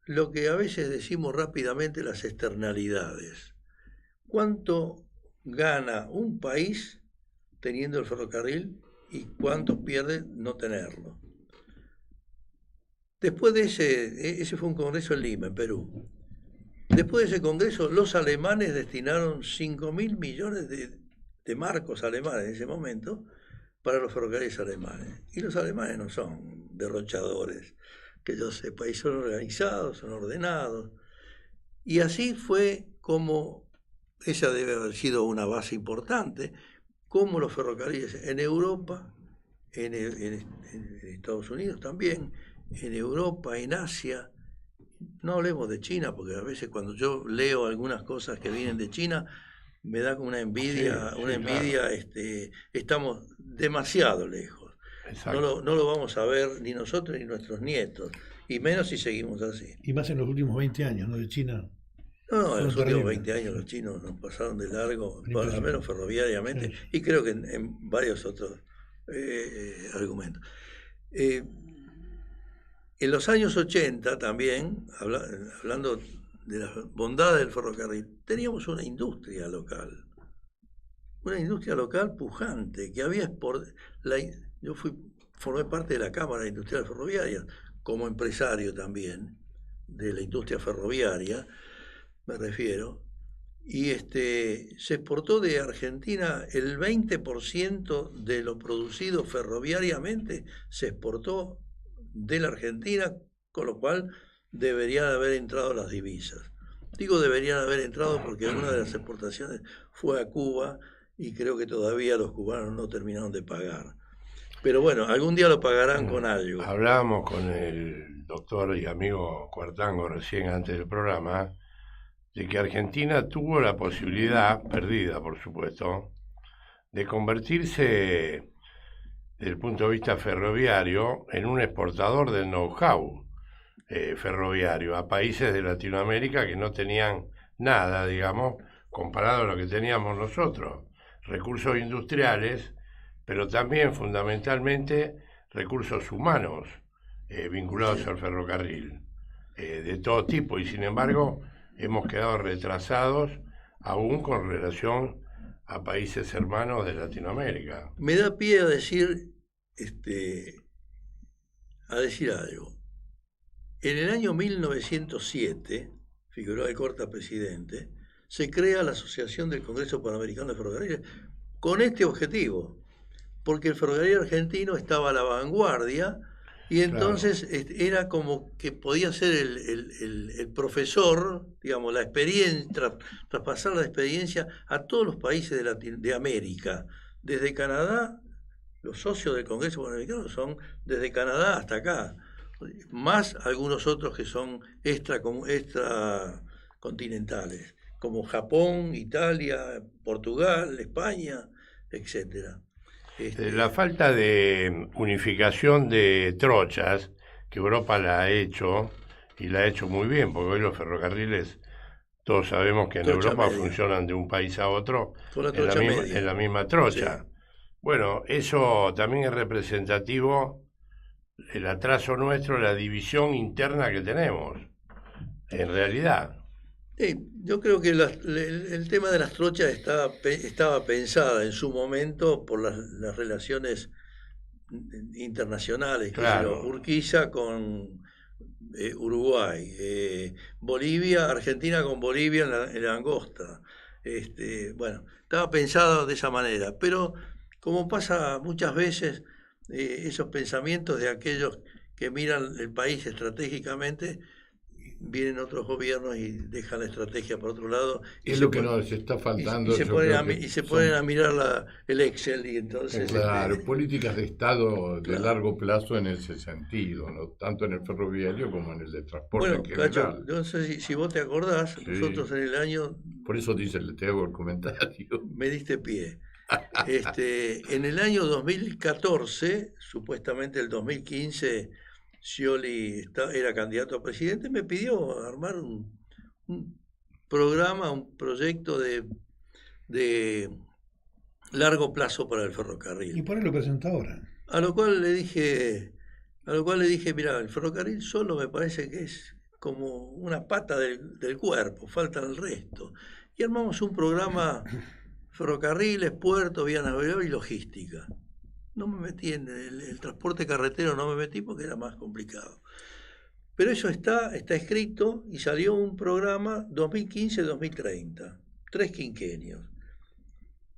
lo que a veces decimos rápidamente las externalidades. ¿Cuánto gana un país teniendo el ferrocarril y cuánto pierde no tenerlo? Después de ese fue un congreso en Lima, en Perú. Después de ese congreso, los alemanes destinaron 5.000 millones de marcos alemanes en ese momento para los ferrocarriles alemanes. Y los alemanes no son derrochadores, que yo sepa, y son organizados, son ordenados. Y así fue como, esa debe haber sido una base importante, como los ferrocarriles en Europa, en Estados Unidos también, en Europa, en Asia. No hablemos de China, porque a veces cuando yo leo algunas cosas que vienen de China, me da como una envidia, claro. Estamos demasiado lejos. No lo vamos a ver ni nosotros ni nuestros nietos, y menos si seguimos así. Y más en los últimos 20 años, ¿no? De China. No, en los últimos 20 años los chinos nos pasaron de largo, por lo menos ferroviariamente, sí. Y creo que en varios otros argumentos. En los años 80 también, hablando de las bondades del ferrocarril, teníamos una industria local pujante, que había yo formé parte de la Cámara Industrial Ferroviaria, como empresario también, de la industria ferroviaria, me refiero, y se exportó de Argentina el 20% de lo producido ferroviariamente, se exportó de la Argentina, con lo cual deberían haber entrado las divisas. Digo deberían haber entrado porque una de las exportaciones fue a Cuba y creo que todavía los cubanos no terminaron de pagar. Pero bueno, algún día lo pagarán con algo. Hablábamos con el doctor y amigo Cuartango recién antes del programa de que Argentina tuvo la posibilidad, perdida por supuesto, de convertirse desde el punto de vista ferroviario en un exportador del know-how ferroviario a países de Latinoamérica que no tenían nada, digamos, comparado a lo que teníamos nosotros. Recursos industriales, pero también fundamentalmente recursos humanos vinculados al ferrocarril, de todo tipo, y sin embargo hemos quedado retrasados aún con relación a países hermanos de Latinoamérica. Me da pie a decir algo. En el año 1907, Figueroa Alcorta presidente, se crea la Asociación del Congreso Panamericano de Ferrocarriles con este objetivo, porque el ferrocarril argentino estaba a la vanguardia y entonces claro, era como que podía ser el profesor, digamos, la experiencia, traspasar la experiencia a todos los países de América. Desde Canadá, los socios del Congreso Panamericano son desde Canadá hasta acá, más algunos otros que son extracontinentales, como Japón, Italia, Portugal, España, etcétera. La falta de unificación de trochas, que Europa la ha hecho, y la ha hecho muy bien, porque hoy los ferrocarriles, todos sabemos que en Europa funcionan de un país a otro en la misma trocha. Sí. Bueno, eso también es representativo del atraso nuestro, la división interna que tenemos, en realidad. Sí, yo creo que el tema de las trochas estaba pensada en su momento por las relaciones internacionales. Claro. Urquiza con Uruguay, Bolivia, Argentina con Bolivia en la angosta. Bueno, estaba pensado de esa manera, pero como pasa muchas veces, esos pensamientos de aquellos que miran el país estratégicamente, vienen otros gobiernos y dejan la estrategia por otro lado. Es lo que nos está faltando. Y se ponen a mirar el Excel y entonces... Claro, políticas de Estado de largo plazo en ese sentido, ¿no? Tanto en el ferroviario como en el de transporte. Bueno, Cacho, yo no sé si vos te acordás, sí. Nosotros en el año... Por eso te hago el comentario. Me diste pie. En el año 2014, supuestamente el 2015... Scioli era candidato a presidente, me pidió armar un programa, un proyecto de largo plazo para el ferrocarril. ¿Y por qué lo presenta ahora? A lo cual le dije, mira, el ferrocarril solo me parece que es como una pata del cuerpo, falta el resto. Y armamos un programa ferrocarriles, puertos, vías navegables y logística. No me metí en el transporte carretero, no me metí porque era más complicado. Pero eso está escrito y salió un programa 2015-2030, 3 quinquenios.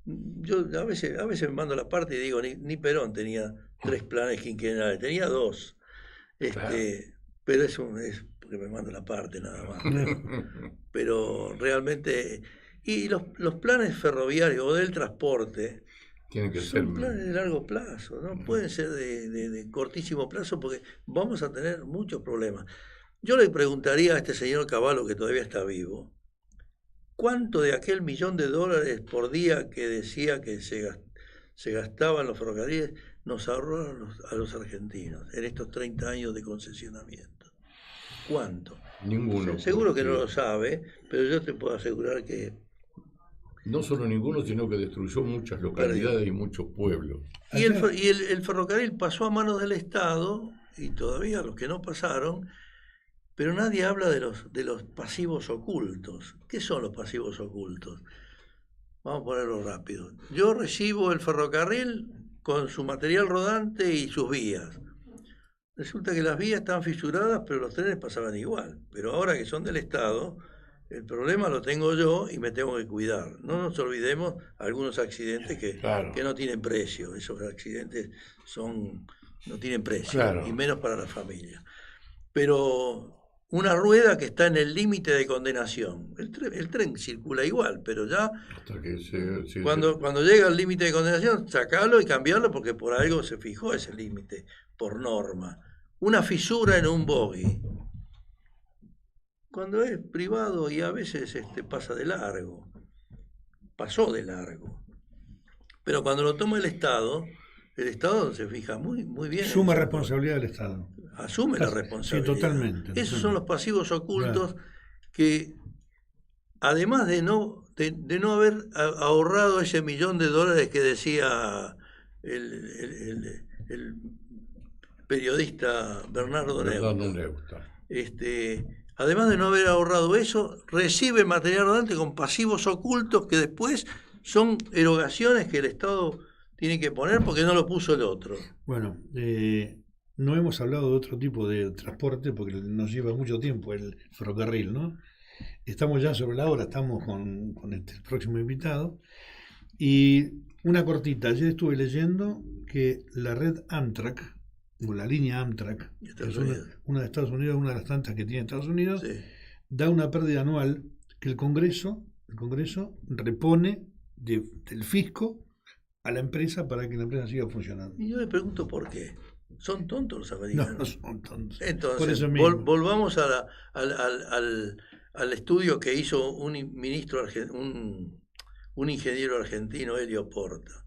Yo a veces me mando la parte y digo, ni Perón tenía 3 planes quinquenales, tenía 2. Claro. Pero eso es porque me mando la parte nada más. Pero realmente... Y los planes ferroviarios o del transporte... Tienen que son planes de largo plazo, no pueden ser de cortísimo plazo porque vamos a tener muchos problemas. Yo le preguntaría a este señor Cavallo, que todavía está vivo, ¿cuánto de aquel $1.000.000 por día que decía que se gastaba en los ferrocarriles nos ahorró a los argentinos en estos 30 años de concesionamiento? ¿Cuánto? Ninguno. Seguro que no lo sabe, pero yo te puedo asegurar que... No solo ninguno, sino que destruyó muchas localidades y muchos pueblos. Y el ferrocarril pasó a manos del Estado, y todavía los que no pasaron, pero nadie habla de los pasivos ocultos. ¿Qué son los pasivos ocultos? Vamos a ponerlo rápido. Yo recibo el ferrocarril con su material rodante y sus vías. Resulta que las vías están fisuradas, pero los trenes pasaban igual. Pero ahora que son del Estado... El problema lo tengo yo y me tengo que cuidar. No nos olvidemos algunos accidentes que no tienen precio. Esos accidentes no tienen precio, claro. Y menos para la familia. Pero una rueda que está en el límite de condenación. El tren circula igual, pero ya hasta que cuando llega al límite de condenación, sacarlo y cambiarlo porque por algo se fijó ese límite, por norma. Una fisura en un bogie. Cuando es privado y a veces pasó de largo. Pero cuando lo toma el Estado se fija muy bien. Suma responsabilidad del Estado. Asume la responsabilidad. Sí, totalmente. Esos son los pasivos ocultos, claro. Que además de no haber ahorrado ese $1.000.000 que decía el periodista Bernardo Neustadt. Además de no haber ahorrado eso, recibe material rodante con pasivos ocultos que después son erogaciones que el Estado tiene que poner porque no lo puso el otro. Bueno, no hemos hablado de otro tipo de transporte porque nos lleva mucho tiempo el ferrocarril, ¿no? Estamos ya sobre la hora, estamos con este próximo invitado. Y una cortita, ayer estuve leyendo que la red Amtrak, o la línea Amtrak, que es una de Estados Unidos, una de las tantas que tiene Estados Unidos, sí, da una pérdida anual que el Congreso repone del fisco a la empresa para que la empresa siga funcionando. Y yo me pregunto por qué. ¿Son tontos los americanos? No son tontos. Entonces, volvamos al estudio que hizo un ingeniero argentino, Helio Porta.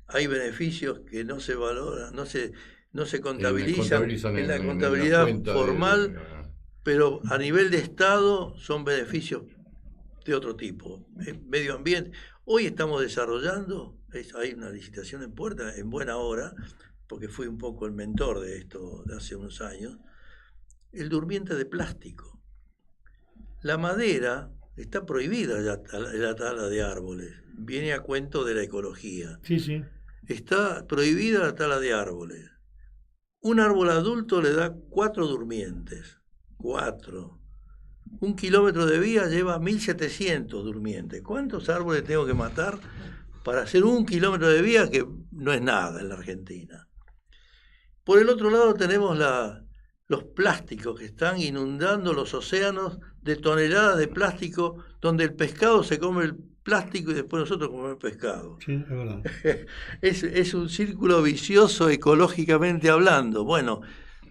hay beneficios que no se valoran, no se contabilizan en la contabilidad formal, pero a nivel de Estado son beneficios de otro tipo. Medio ambiente. Hoy estamos desarrollando, hay una licitación en puerta, en buena hora, porque fui un poco el mentor de esto de hace unos años, el durmiente de plástico. La madera está prohibida ya, la tala de árboles. Viene a cuento de la ecología. Sí, sí. Está prohibida la tala de árboles. Un árbol adulto le da 4 durmientes. 4. 1 kilómetro de vía lleva 1.700 durmientes. ¿Cuántos árboles tengo que matar para hacer 1 kilómetro de vía, que no es nada en la Argentina? Por el otro lado tenemos los plásticos que están inundando los océanos de toneladas de plástico, donde el pescado se come el plástico y después nosotros comemos pescado. Sí, es verdad. Es un círculo vicioso ecológicamente hablando. Bueno,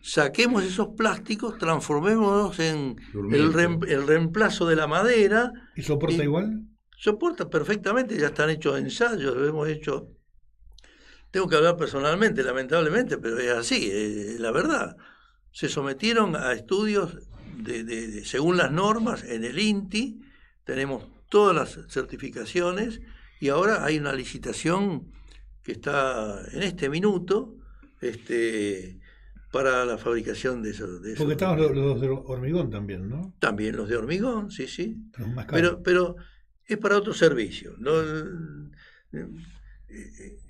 saquemos esos plásticos, transformémonos en el reemplazo de la madera. ¿Y soporta igual? Soporta perfectamente, ya están hechos ensayos, lo hemos hecho. Tengo que hablar personalmente, lamentablemente, pero es así, es la verdad. Se sometieron a estudios según las normas en el INTI, tenemos todas las certificaciones y ahora hay una licitación que está en este minuto para la fabricación de eso. Porque estaban los de hormigón también, ¿no? También los de hormigón, sí, sí. Pero es para otro servicio. ¿No?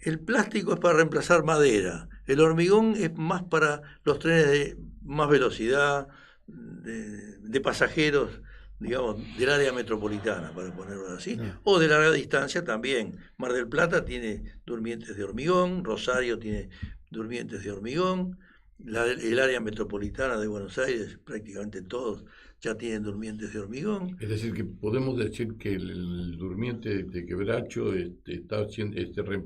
El plástico es para reemplazar madera. El hormigón es más para los trenes de más velocidad, de pasajeros, digamos, del área metropolitana, para ponerlo así, o de larga distancia también. Mar del Plata tiene durmientes de hormigón, Rosario tiene durmientes de hormigón, el área metropolitana de Buenos Aires, prácticamente todos ya tienen durmientes de hormigón. Es decir, que podemos decir que el durmiente de quebracho está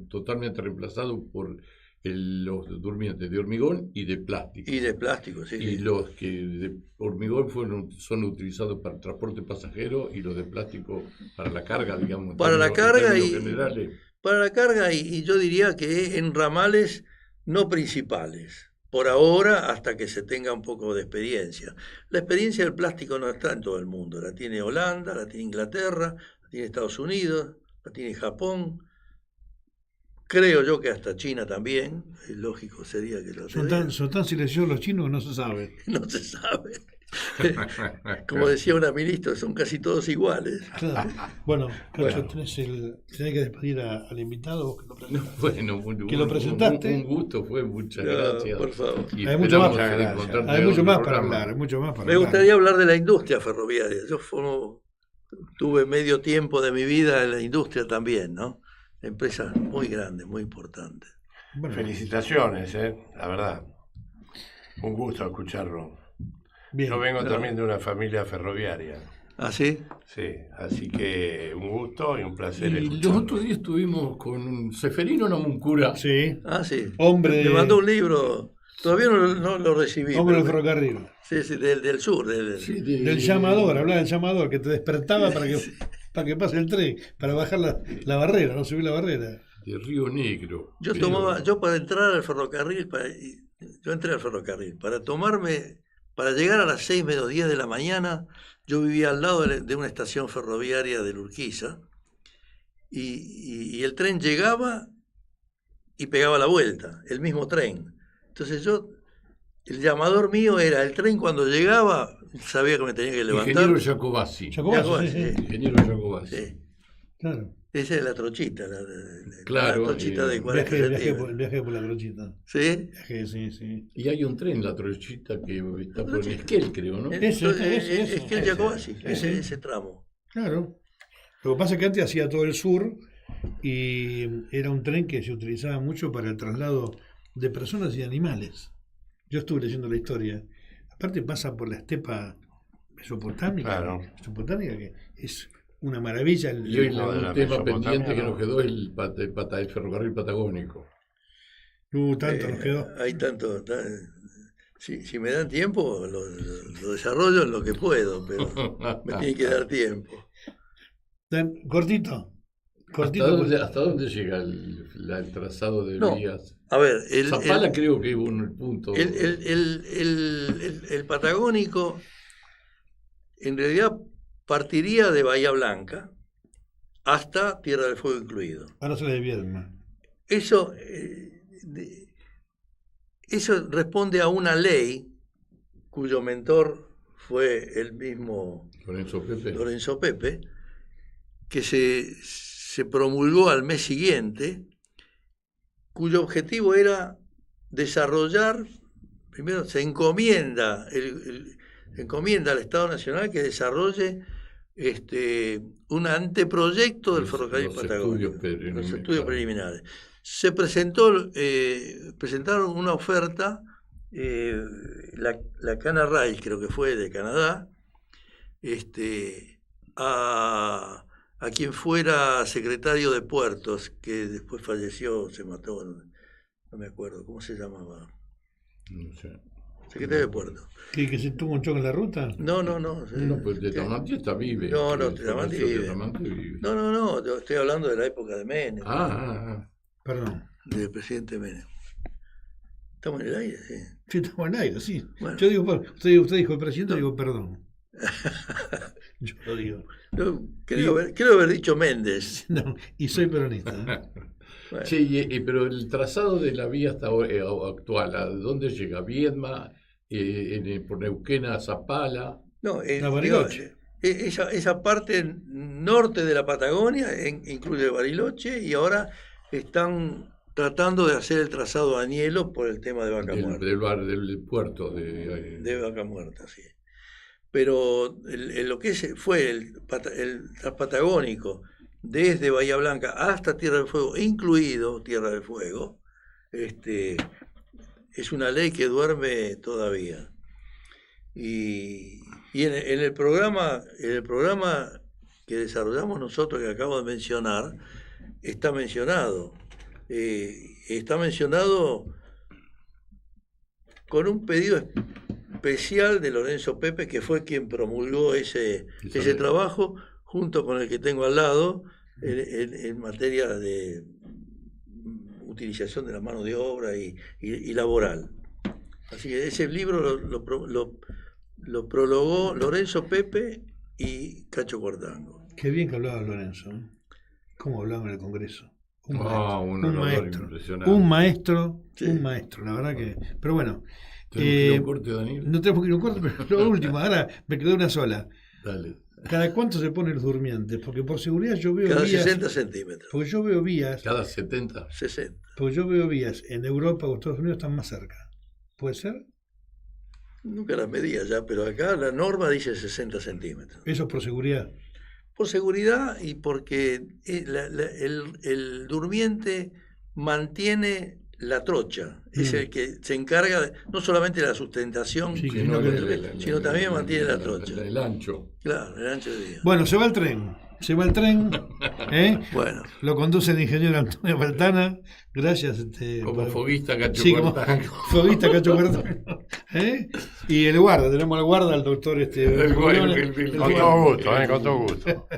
totalmente reemplazado por los durmientes de hormigón y de plástico. Y de plástico, sí. Y los que de hormigón son utilizados para el transporte pasajero y los de plástico para la carga, digamos. Para la carga y yo diría que en ramales no principales. Por ahora, hasta que se tenga un poco de experiencia. La experiencia del plástico no está en todo el mundo. La tiene Holanda, la tiene Inglaterra, la tiene Estados Unidos, la tiene Japón. Creo yo que hasta China también. Es lógico sería que lo tenga. Son tan silenciosos los chinos que no se sabe. No se sabe. Como decía una ministra, son casi todos iguales. Claro. Bueno, tenés que despedir al invitado, vos que lo presentaste. Un gusto fue, muchas gracias. Por favor. Hay mucho más para hablar. Me gustaría hablar de la industria ferroviaria. Yo tuve medio tiempo de mi vida en la industria también, ¿no? Empresas muy grandes, muy importantes. Bueno, felicitaciones, la verdad. Un gusto escucharlo. Bien, yo vengo también de una familia ferroviaria. ¿Ah, sí? Sí, así que un gusto y un placer. Y los otros días estuvimos con Seferino Namuncura. Sí. Ah, sí. Hombre. Me mandó un libro. Todavía no lo recibí. Hombre del ferrocarril. Sí, sí, del sur. Del llamador, hablaba del llamador, que te despertaba para que pase el tren, para bajar la barrera, no subir la barrera. De Río Negro. Yo para entrar al ferrocarril, yo entré al ferrocarril, para llegar a las 6 menos 10 de la mañana, yo vivía al lado de una estación ferroviaria de Urquiza, y el tren llegaba y pegaba la vuelta, el mismo tren. Entonces el llamador mío era el tren cuando llegaba, sabía que me tenía que levantar. Ingeniero Jacobasi. Ingeniero Jacobasi. Sí. Claro. Esa es la trochita, la trochita de 40 el viaje por la trochita. ¿Sí? Sí. Y hay un tren, la trochita, que está por Esquel, creo, ¿no? Esquel Jacobasi, ese tramo. Claro. Lo que pasa es que antes hacía todo el sur y era un tren que se utilizaba mucho para el traslado de personas y animales. Yo estuve leyendo la historia. Aparte pasa por la estepa mesopotámica. Claro. Mesopotámica, que es una maravilla. Y hoy un tema pendiente que nos quedó el ferrocarril patagónico. Tanto nos quedó. Hay tanto. Si me dan tiempo, lo desarrollo en lo que puedo, pero me tiene que dar tiempo. Cortito. ¿Hasta dónde llega el trazado de vías? A ver, Zapala creo que hubo un punto. El Patagónico en realidad partiría de Bahía Blanca hasta Tierra del Fuego incluido. Ahora se le Viedma. Eso responde a una ley cuyo mentor fue el mismo Lorenzo Pepe, que se promulgó al mes siguiente, cuyo objetivo era desarrollar, primero se encomienda al Estado Nacional que desarrolle un anteproyecto del ferrocarril patagónico, los estudios preliminares. Se presentaron una oferta, la Cana Rail, creo que fue de Canadá, a quien fuera secretario de Puertos, que después falleció, se mató, no me acuerdo, ¿cómo se llamaba? No sé. Secretario de Puertos. ¿Que se tuvo un choque en la ruta? No. No, pues Tetamantí está vive. No, Tetamantí vive. No, yo estoy hablando de la época de Menem. Perdón. Del presidente Menem. ¿Estamos en el aire? Sí. Sí, estamos en el aire, sí. Bueno. Yo digo, usted dijo el presidente, digo perdón. Yo lo digo. No, creo haber dicho Méndez. No, y soy peronista. Bueno. Sí, pero el trazado de la vía hasta actual, ¿a dónde llega? ¿Viedma? ¿Por Neuquén a Zapala? No, Bariloche. Esa parte norte de la Patagonia incluye Bariloche, y ahora están tratando de hacer el trazado a Añelo por el tema de Vaca Muerta. Del puerto de Vaca Muerta, sí. Pero lo que fue el Patagónico, desde Bahía Blanca hasta Tierra del Fuego, incluido Tierra del Fuego, es una ley que duerme todavía. Y en el programa que desarrollamos nosotros, que acabo de mencionar, está mencionado. Está mencionado con un pedido especial de Lorenzo Pepe, que fue quien promulgó ese trabajo, junto con el que tengo al lado, en materia de utilización de la mano de obra y laboral. Así que ese libro lo prologó Lorenzo Pepe y Cacho Cortango. Qué bien que hablaba Lorenzo, ¿eh? ¿Cómo hablaba en el Congreso? Un maestro, la verdad que... Pero bueno... ¿Tenemos que ir a un corte, Daniel? No tenemos que ir a un corte, pero lo último, ahora me quedó una sola. Dale. ¿Cada cuánto se ponen los durmientes? Porque por seguridad yo veo cada vías... 60 centímetros. Porque yo veo vías... ¿Cada 70? 60. Porque yo veo vías en Europa o Estados Unidos están más cerca. ¿Puede ser? Nunca las medía ya, pero acá la norma dice 60 centímetros. ¿Eso es por seguridad? Por seguridad y porque el durmiente mantiene la trocha. Es el que se encarga no solamente de la sustentación, sino también mantiene la trocha. El ancho. Claro, el ancho de vía. Bueno, se va el tren. Bueno. Lo conduce el ingeniero Antonio Faltana. Gracias. Como foguista Cacho Cortango. Foguista Cacho Cortango. Y el guarda, tenemos al guarda, al doctor con todo gusto.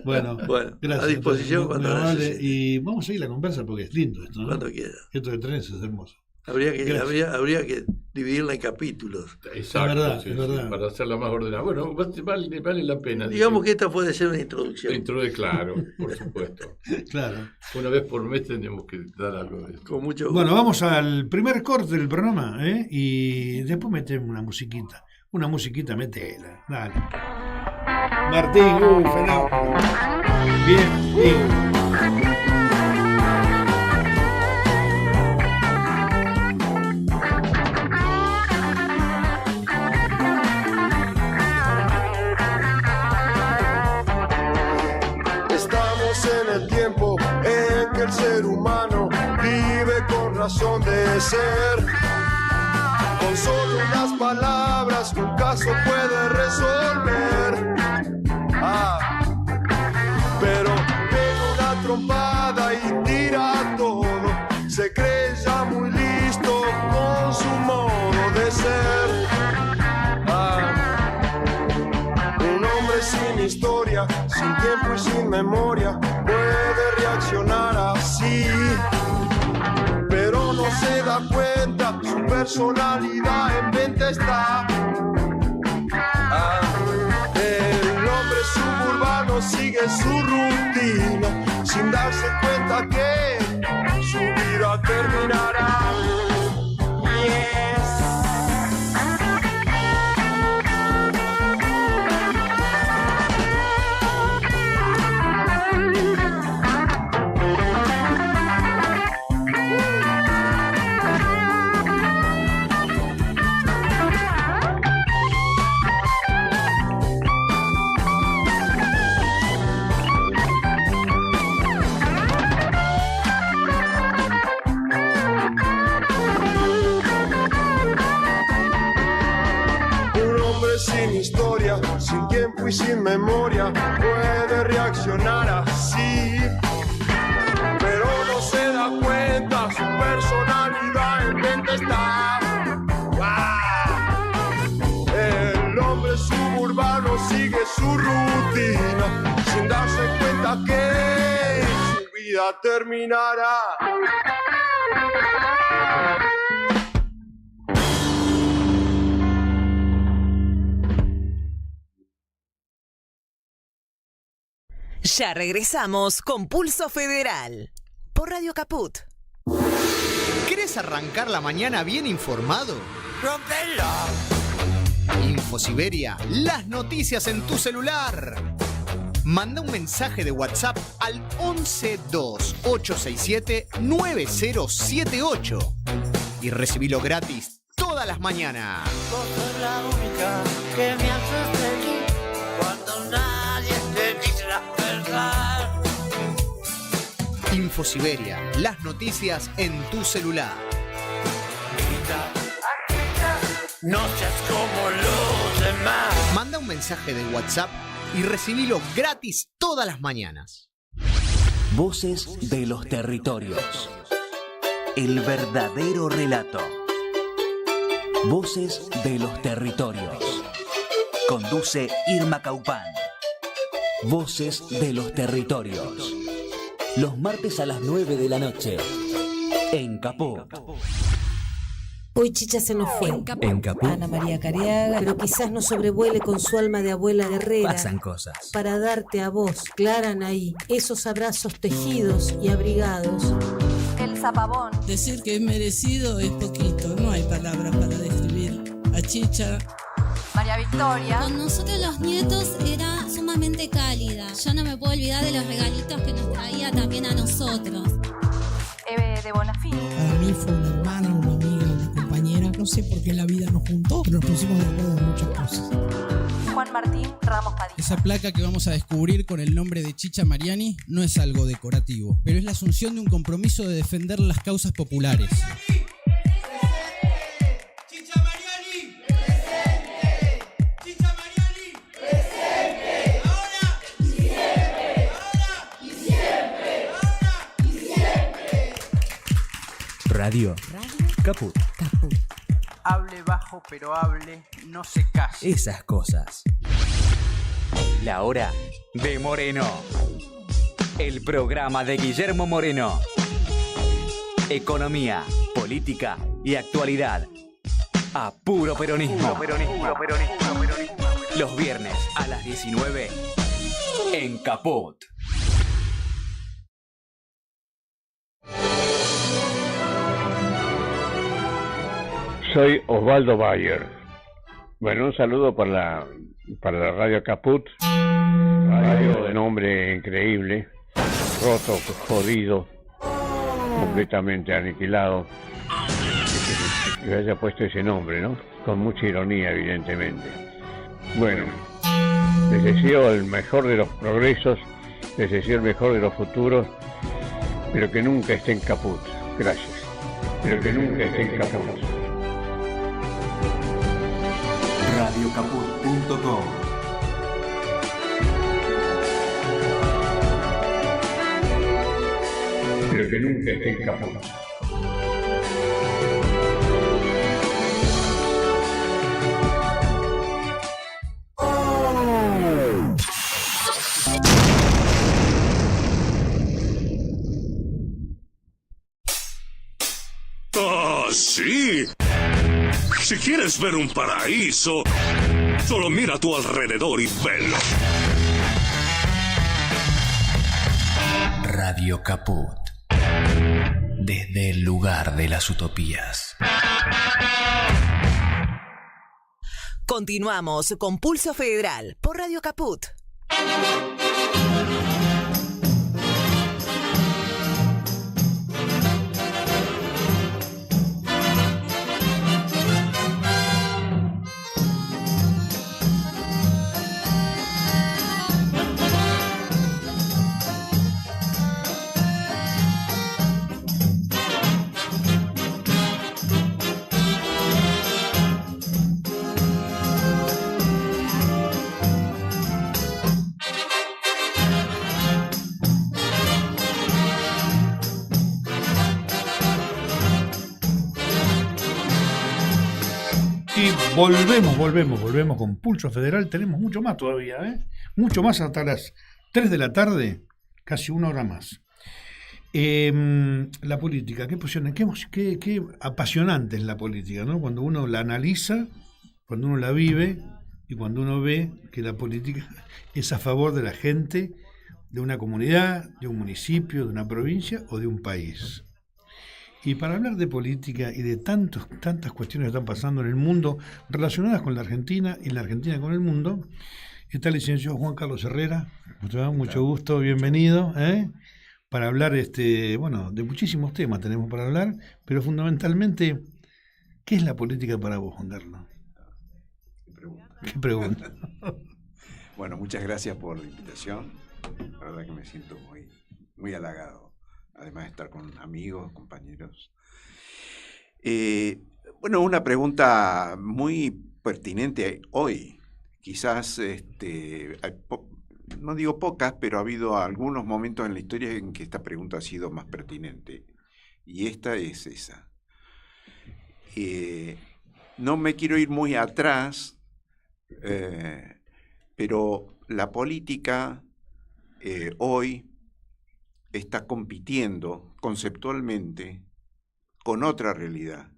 Bueno, gracias. A disposición cuando y vamos a seguir la conversa porque es lindo esto, ¿no? Cuando quiera. Esto de trenes es hermoso. Habría que dividirla en capítulos. Exacto, es verdad. Para hacerla más ordenada. Bueno, vale la pena. Digamos que esta puede ser una introducción. Claro, por supuesto. Claro. Una vez por mes tenemos que dar algo de esto. Con mucho... Bueno, vamos al primer corte del programa, y después metemos una musiquita. Una musiquita, metela. Dale. Martín, fenómeno. Bien. El ser humano vive con razón de ser. Con solo unas palabras un caso puede resolver. Pero pega una trompada y tira todo. Se cree ya muy listo con su modo de ser. Un hombre sin historia, sin tiempo y sin memoria puede así, pero no se da cuenta, su personalidad en venta está. El hombre suburbano sigue su rutina sin darse cuenta que su vida terminará. Sin historia, sin tiempo y sin memoria, puede reaccionar así, pero no se da cuenta, su personalidad en venta está. El hombre suburbano sigue su rutina, sin darse cuenta que su vida terminará. Ya regresamos con Pulso Federal por Radio Caput. ¿Querés arrancar la mañana bien informado? ¡Rompelo! InfoSiberia, las noticias en tu celular. Manda un mensaje de WhatsApp al 1128679078 y recibilo gratis todas las mañanas. Vos sos la única que me hace feliz cuando nadie te dice la verdad. InfoSiberia, las noticias en tu celular. No seas como los demás. Manda un mensaje de WhatsApp y recibilo gratis todas las mañanas. Voces de los territorios. El verdadero relato. Voces de los territorios. Conduce Irma Caupán. Voces de los territorios. Los martes a las 9 de la noche. En Caput. Hoy Chicha se nos fue. En Caput. Ana María Cariaga, pero quizás nos sobrevuele con su alma de abuela guerrera. Pasan cosas. Para darte a vos, Clara Anaí, esos abrazos tejidos y abrigados. El zapabón. Decir que es merecido es poquito, no hay palabras para describir a Chicha. María Victoria. Con nosotros los nietos era sumamente cálida. Yo no me puedo olvidar de los regalitos que nos traía también a nosotros. Eve de Bonafini. Para mí fue una hermana, una amiga, una compañera. No sé por qué la vida nos juntó, pero nos pusimos de acuerdo en muchas cosas. Juan Martín Ramos Padilla. Esa placa que vamos a descubrir con el nombre de Chicha Mariani no es algo decorativo, pero es la asunción de un compromiso de defender las causas populares. Radio Caput. Hable bajo, pero hable, no se calle. Esas cosas. La hora de Moreno. El programa de Guillermo Moreno. Economía, política y actualidad. A puro peronismo. Los viernes a las 19 en Caput. Soy Osvaldo Bayer. Bueno, un saludo para la Radio Caput, radio de nombre increíble, roto, jodido, completamente aniquilado, que haya puesto ese nombre, ¿no? Con mucha ironía, evidentemente. Bueno, les deseo el mejor de los progresos, les deseo el mejor de los futuros, pero que nunca esté en Caput. Gracias. Pero que nunca esté en Caput. Radiocaput.com. Pero que nunca esté en Caput. Oh, sí. Si quieres ver un paraíso, solo mira a tu alrededor y velo. Radio Caput. Desde el lugar de las utopías. Continuamos con Pulso Federal por Radio Caput. Volvemos con Pulso Federal. Tenemos mucho más todavía, mucho más hasta las 3 de la tarde, casi 1 hora más. La política, qué apasionante es la política, ¿no? Cuando uno la analiza, cuando uno la vive y cuando uno ve que la política es a favor de la gente, de una comunidad, de un municipio, de una provincia o de un país. Y para hablar de política y de tantas cuestiones que están pasando en el mundo relacionadas con la Argentina y la Argentina con el mundo, está el licenciado Juan Carlos Herrera. Mucho gusto, bienvenido. Para hablar de muchísimos temas tenemos para hablar, pero fundamentalmente, ¿qué es la política para vos, Juan Carlos? ¿Qué pregunta? Bueno, muchas gracias por la invitación. La verdad que me siento muy, muy halagado. Además de estar con amigos, compañeros. Una pregunta muy pertinente hoy. Quizás, no digo pocas, pero ha habido algunos momentos en la historia en que esta pregunta ha sido más pertinente. Y esta es esa. No me quiero ir muy atrás, pero la política hoy está compitiendo conceptualmente con otra realidad,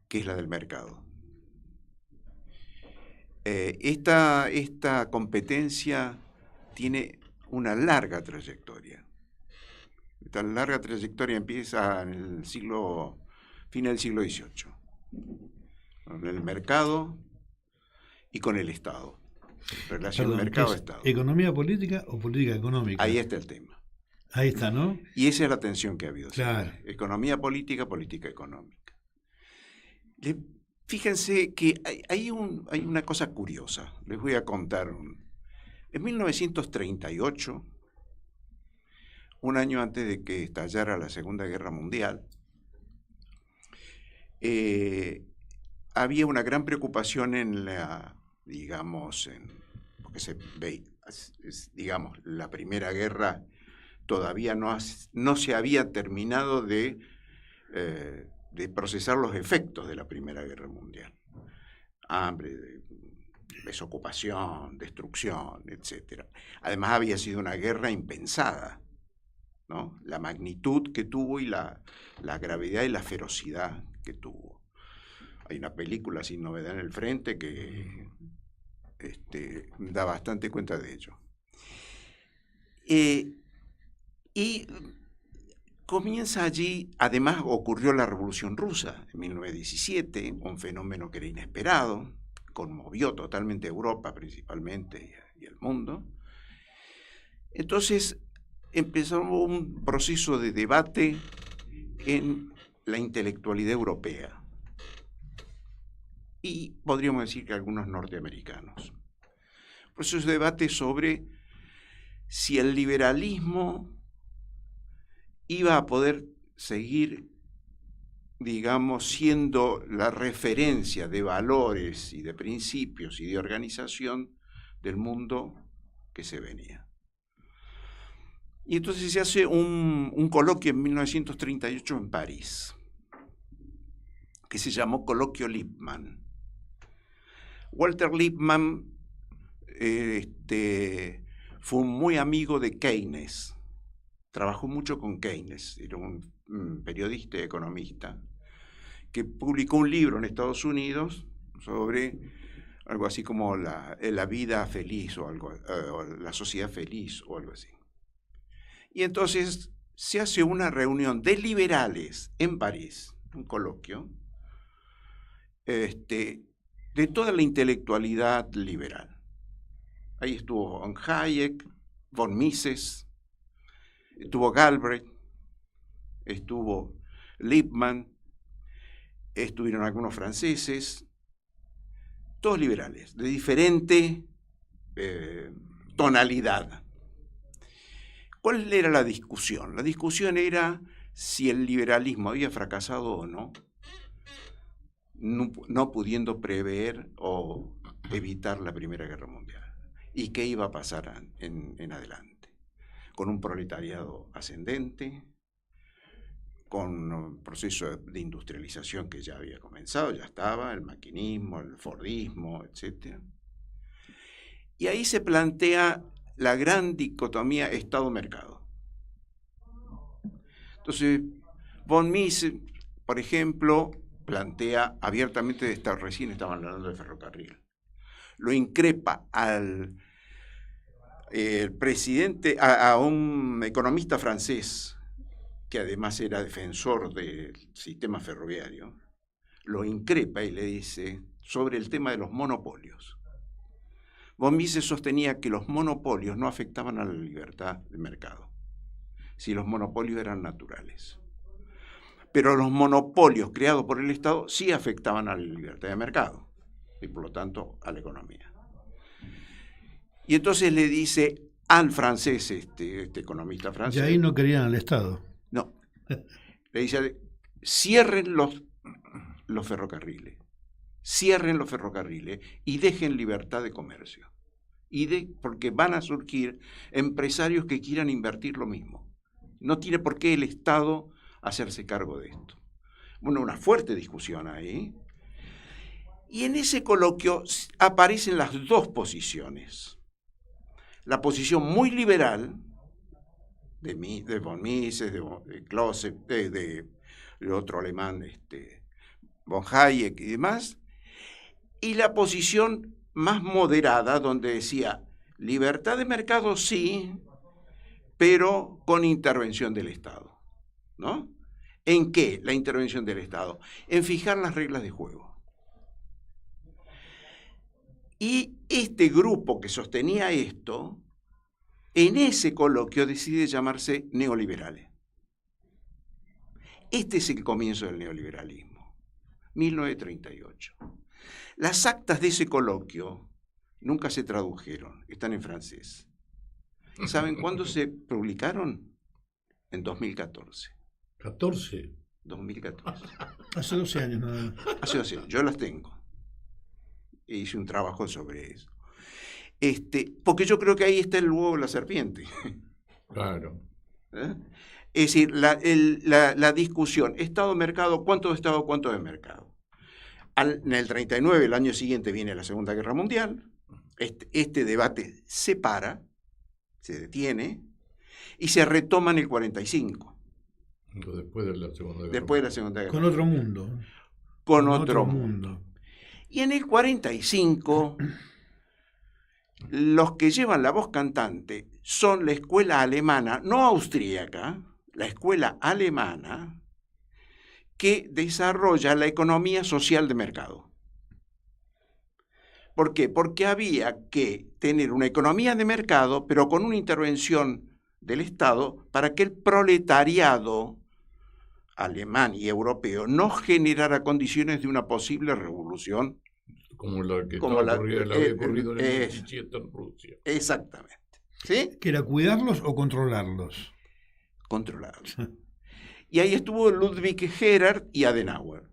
que es la del mercado. Esta competencia tiene una larga trayectoria. Esta larga trayectoria empieza en el fin del siglo XVIII, con el mercado y con el Estado. Relación mercado-Estado. ¿Economía política o política económica? Ahí está el tema. Ahí está, ¿no? Y esa es la tensión que ha habido. Claro. Economía política, política económica. Fíjense que hay una cosa curiosa. Les voy a contar. En 1938, un año antes de que estallara la Segunda Guerra Mundial, había una gran preocupación porque se ve, digamos, la Primera Guerra todavía no se había terminado de procesar los efectos de la Primera Guerra Mundial. Hambre, desocupación, destrucción, etc. Además había sido una guerra impensada, ¿no? La magnitud que tuvo y la gravedad y la ferocidad que tuvo. Hay una película, Sin Novedad en el Frente, que da bastante cuenta de ello. Y comienza allí, además ocurrió la Revolución Rusa en 1917, un fenómeno que era inesperado, conmovió totalmente a Europa principalmente y al mundo. Entonces empezó un proceso de debate en la intelectualidad europea. Y podríamos decir que algunos norteamericanos. Por eso es debate sobre si el liberalismo iba a poder seguir, digamos, siendo la referencia de valores y de principios y de organización del mundo que se venía. Y entonces se hace un coloquio en 1938 en París, que se llamó Coloquio Lippmann. Walter Lippmann fue un muy amigo de Keynes, trabajó mucho con Keynes, era un periodista y economista, que publicó un libro en Estados Unidos sobre algo así como la vida feliz o la sociedad feliz o algo así. Y entonces se hace una reunión de liberales en París, un coloquio, de toda la intelectualidad liberal. Ahí estuvo von Hayek, von Mises, estuvo Galbraith, estuvo Lippmann, estuvieron algunos franceses, todos liberales, de diferente tonalidad. ¿Cuál era la discusión? La discusión era si el liberalismo había fracasado o no, no pudiendo prever o evitar la Primera Guerra Mundial. ¿Y qué iba a pasar en adelante? Con un proletariado ascendente, con un proceso de industrialización que ya había comenzado, ya estaba, el maquinismo, el fordismo, etc. Y ahí se plantea la gran dicotomía Estado-mercado. Entonces, von Mises, por ejemplo, plantea abiertamente, recién estaban hablando de ferrocarril, lo increpa al presidente, a un economista francés, que además era defensor del sistema ferroviario, lo increpa y le dice sobre el tema de los monopolios. Von Mises sostenía que los monopolios no afectaban a la libertad de mercado, si los monopolios eran naturales. Pero los monopolios creados por el Estado sí afectaban a la libertad de mercado y por lo tanto a la economía. Y entonces le dice al francés, este economista francés... Y ahí no querían al Estado. No. Le dice, cierren los ferrocarriles. Cierren los ferrocarriles y dejen libertad de comercio. Porque van a surgir empresarios que quieran invertir lo mismo. No tiene por qué el Estado hacerse cargo de esto. Bueno, una fuerte discusión ahí. Y en ese coloquio aparecen las dos posiciones. La posición muy liberal de von Mises, de Clausewitz, de otro alemán, von Hayek y demás, y la posición más moderada, donde decía, libertad de mercado sí, pero con intervención del Estado, ¿no? ¿En qué la intervención del Estado? En fijar las reglas de juego. Y este grupo que sostenía esto, en ese coloquio decide llamarse neoliberales. Este es el comienzo del neoliberalismo, 1938. Las actas de ese coloquio nunca se tradujeron, están en francés. ¿Saben cuándo se publicaron? En 2014. ¿14? 2014. Hace 12 años nada más. Hace 12 años, yo las tengo. Hice un trabajo sobre eso. Porque yo creo que ahí está el huevo de la serpiente. Claro. Es decir, la discusión, Estado-mercado, ¿cuánto de Estado, cuánto de mercado? En el 39, el año siguiente, viene la Segunda Guerra Mundial. Este debate se para, se detiene, y se retoma en el 45. Después de la Segunda Guerra. Después de la Segunda Guerra. Con otro mundo. Con otro mundo. Y en el 45, los que llevan la voz cantante son la escuela alemana, no austríaca, la escuela alemana, que desarrolla la economía social de mercado. ¿Por qué? Porque había que tener una economía de mercado, pero con una intervención del Estado para que el proletariado alemán y europeo no generara condiciones de una posible revolución como la que había ocurrido en el 17 en Rusia. Exactamente. ¿Sí? ¿Que era cuidarlos o controlarlos? Controlarlos. Y ahí estuvo Ludwig Erhard y Adenauer,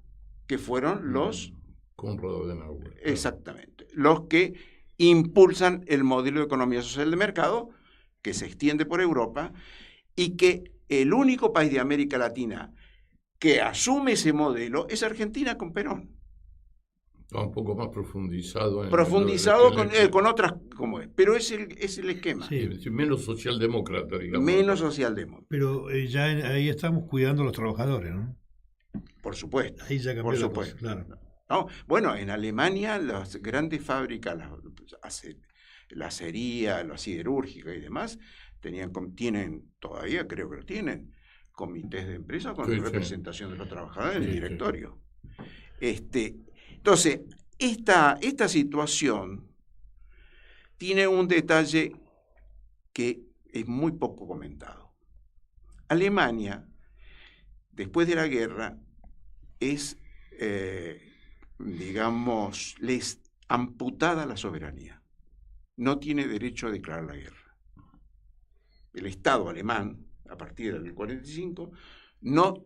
que fueron los... Konrad Adenauer. Exactamente. Los que impulsan el modelo de economía social de mercado que se extiende por Europa y que el único país de América Latina que asume ese modelo es Argentina con Perón. Un poco más profundizado. Profundizado con otras, como es. Pero es el esquema. Sí. Menos socialdemócrata, digamos. Menos socialdemócrata. Pero ya ahí estamos cuidando a los trabajadores, ¿no? Por supuesto. Ahí ya cambió la cosa, claro. No, bueno, en Alemania las grandes fábricas, la acería, la siderúrgica y demás, tienen, todavía creo que lo tienen, comités de empresa con representación de los trabajadores en el directorio. Entonces, esta situación tiene un detalle que es muy poco comentado. Alemania, después de la guerra, es, digamos, les amputada la soberanía. No tiene derecho a declarar la guerra. El Estado alemán, a partir del 45, no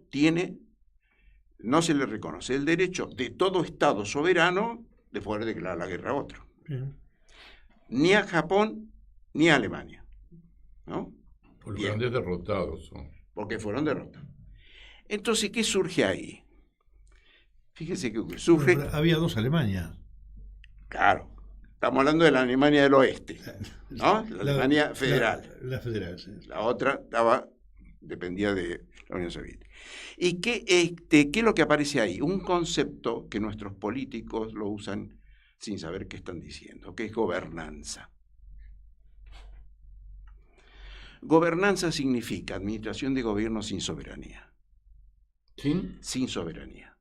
se le reconoce el derecho de todo Estado soberano de poder declarar la guerra a otro. Ni a Japón, ni a Alemania. ¿No? Por los grandes derrotados son. Porque fueron derrotados. Entonces, ¿qué surge ahí? Fíjese que surge... Pero había dos Alemanias. Claro. Estamos hablando de la Alemania del Oeste, ¿no? La Alemania federal. La federal, sí. La otra dependía de la Unión Soviética. ¿Y qué es lo que aparece ahí? Un concepto que nuestros políticos lo usan sin saber qué están diciendo, que es gobernanza. Gobernanza significa administración de gobierno sin soberanía. Sin soberanía.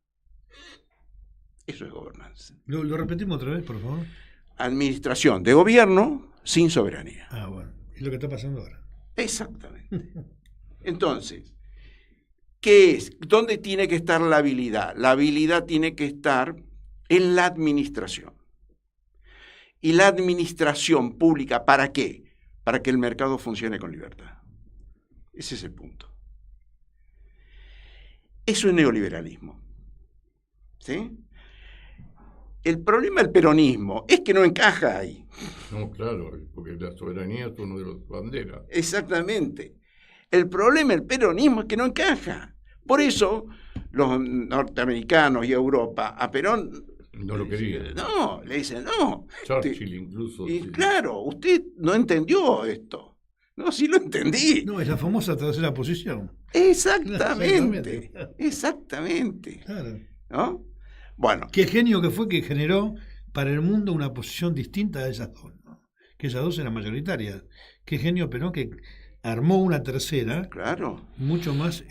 Eso es gobernanza. ¿Lo repetimos otra vez, por favor? Administración de gobierno sin soberanía. Ah, bueno. Es lo que está pasando ahora. Exactamente. Entonces, ¿qué es? ¿Dónde tiene que estar la habilidad? La habilidad tiene que estar en la administración. ¿Y la administración pública para qué? Para que el mercado funcione con libertad. Ese es el punto. Eso es neoliberalismo. ¿Sí? El problema del peronismo es que no encaja ahí. No, claro, porque la soberanía es uno de los banderas. Exactamente. El problema del peronismo es que no encaja. Por eso los norteamericanos y Europa a Perón no lo querían. No, le dicen no. Churchill incluso. Y sí. Claro, usted no entendió esto. No, sí lo entendí. No, es la famosa tercera posición. Exactamente. Exactamente. Claro. ¿No? Bueno. Qué genio que fue que generó para el mundo una posición distinta a esas dos, ¿no? Que esas dos eran mayoritarias. Qué genio Perón que armó una tercera, claro, mucho más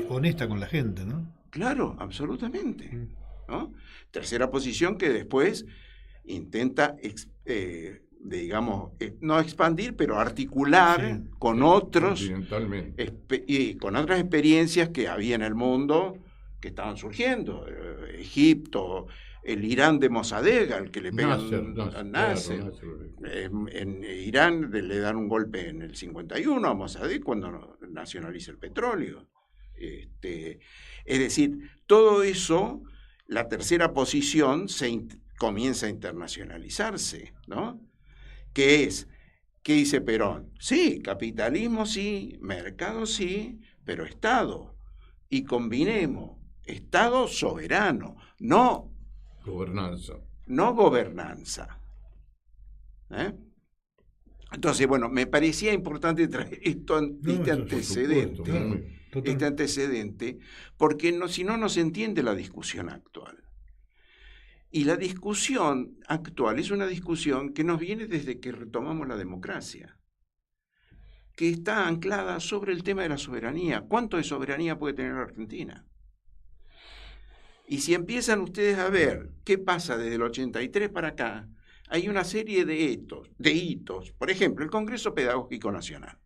honesta con la gente, ¿no? Claro, absolutamente. ¿No? Tercera posición que después intenta, digamos, no expandir, pero articular con otros y con otras experiencias que había en el mundo que estaban surgiendo. Egipto, el Irán de Mossadegh, al que le pegan a Nasser. En Irán le dan un golpe en el 51 a Mossadegh cuando nacionaliza el petróleo. Es decir, todo eso, la tercera posición comienza a internacionalizarse, ¿no? ¿Qué es? ¿Qué dice Perón? Sí, capitalismo sí, mercado sí, pero Estado. Y combinemos Estado soberano, no gobernanza. No gobernanza. Entonces, bueno, me parecía importante traer este antecedente. Supuesto, este antecedente, porque si no, no se entiende la discusión actual. Y la discusión actual es una discusión que nos viene desde que retomamos la democracia, que está anclada sobre el tema de la soberanía. ¿Cuánto de soberanía puede tener la Argentina? Y si empiezan ustedes a ver qué pasa desde el 83 para acá, hay una serie de hitos. Por ejemplo, el Congreso Pedagógico Nacional.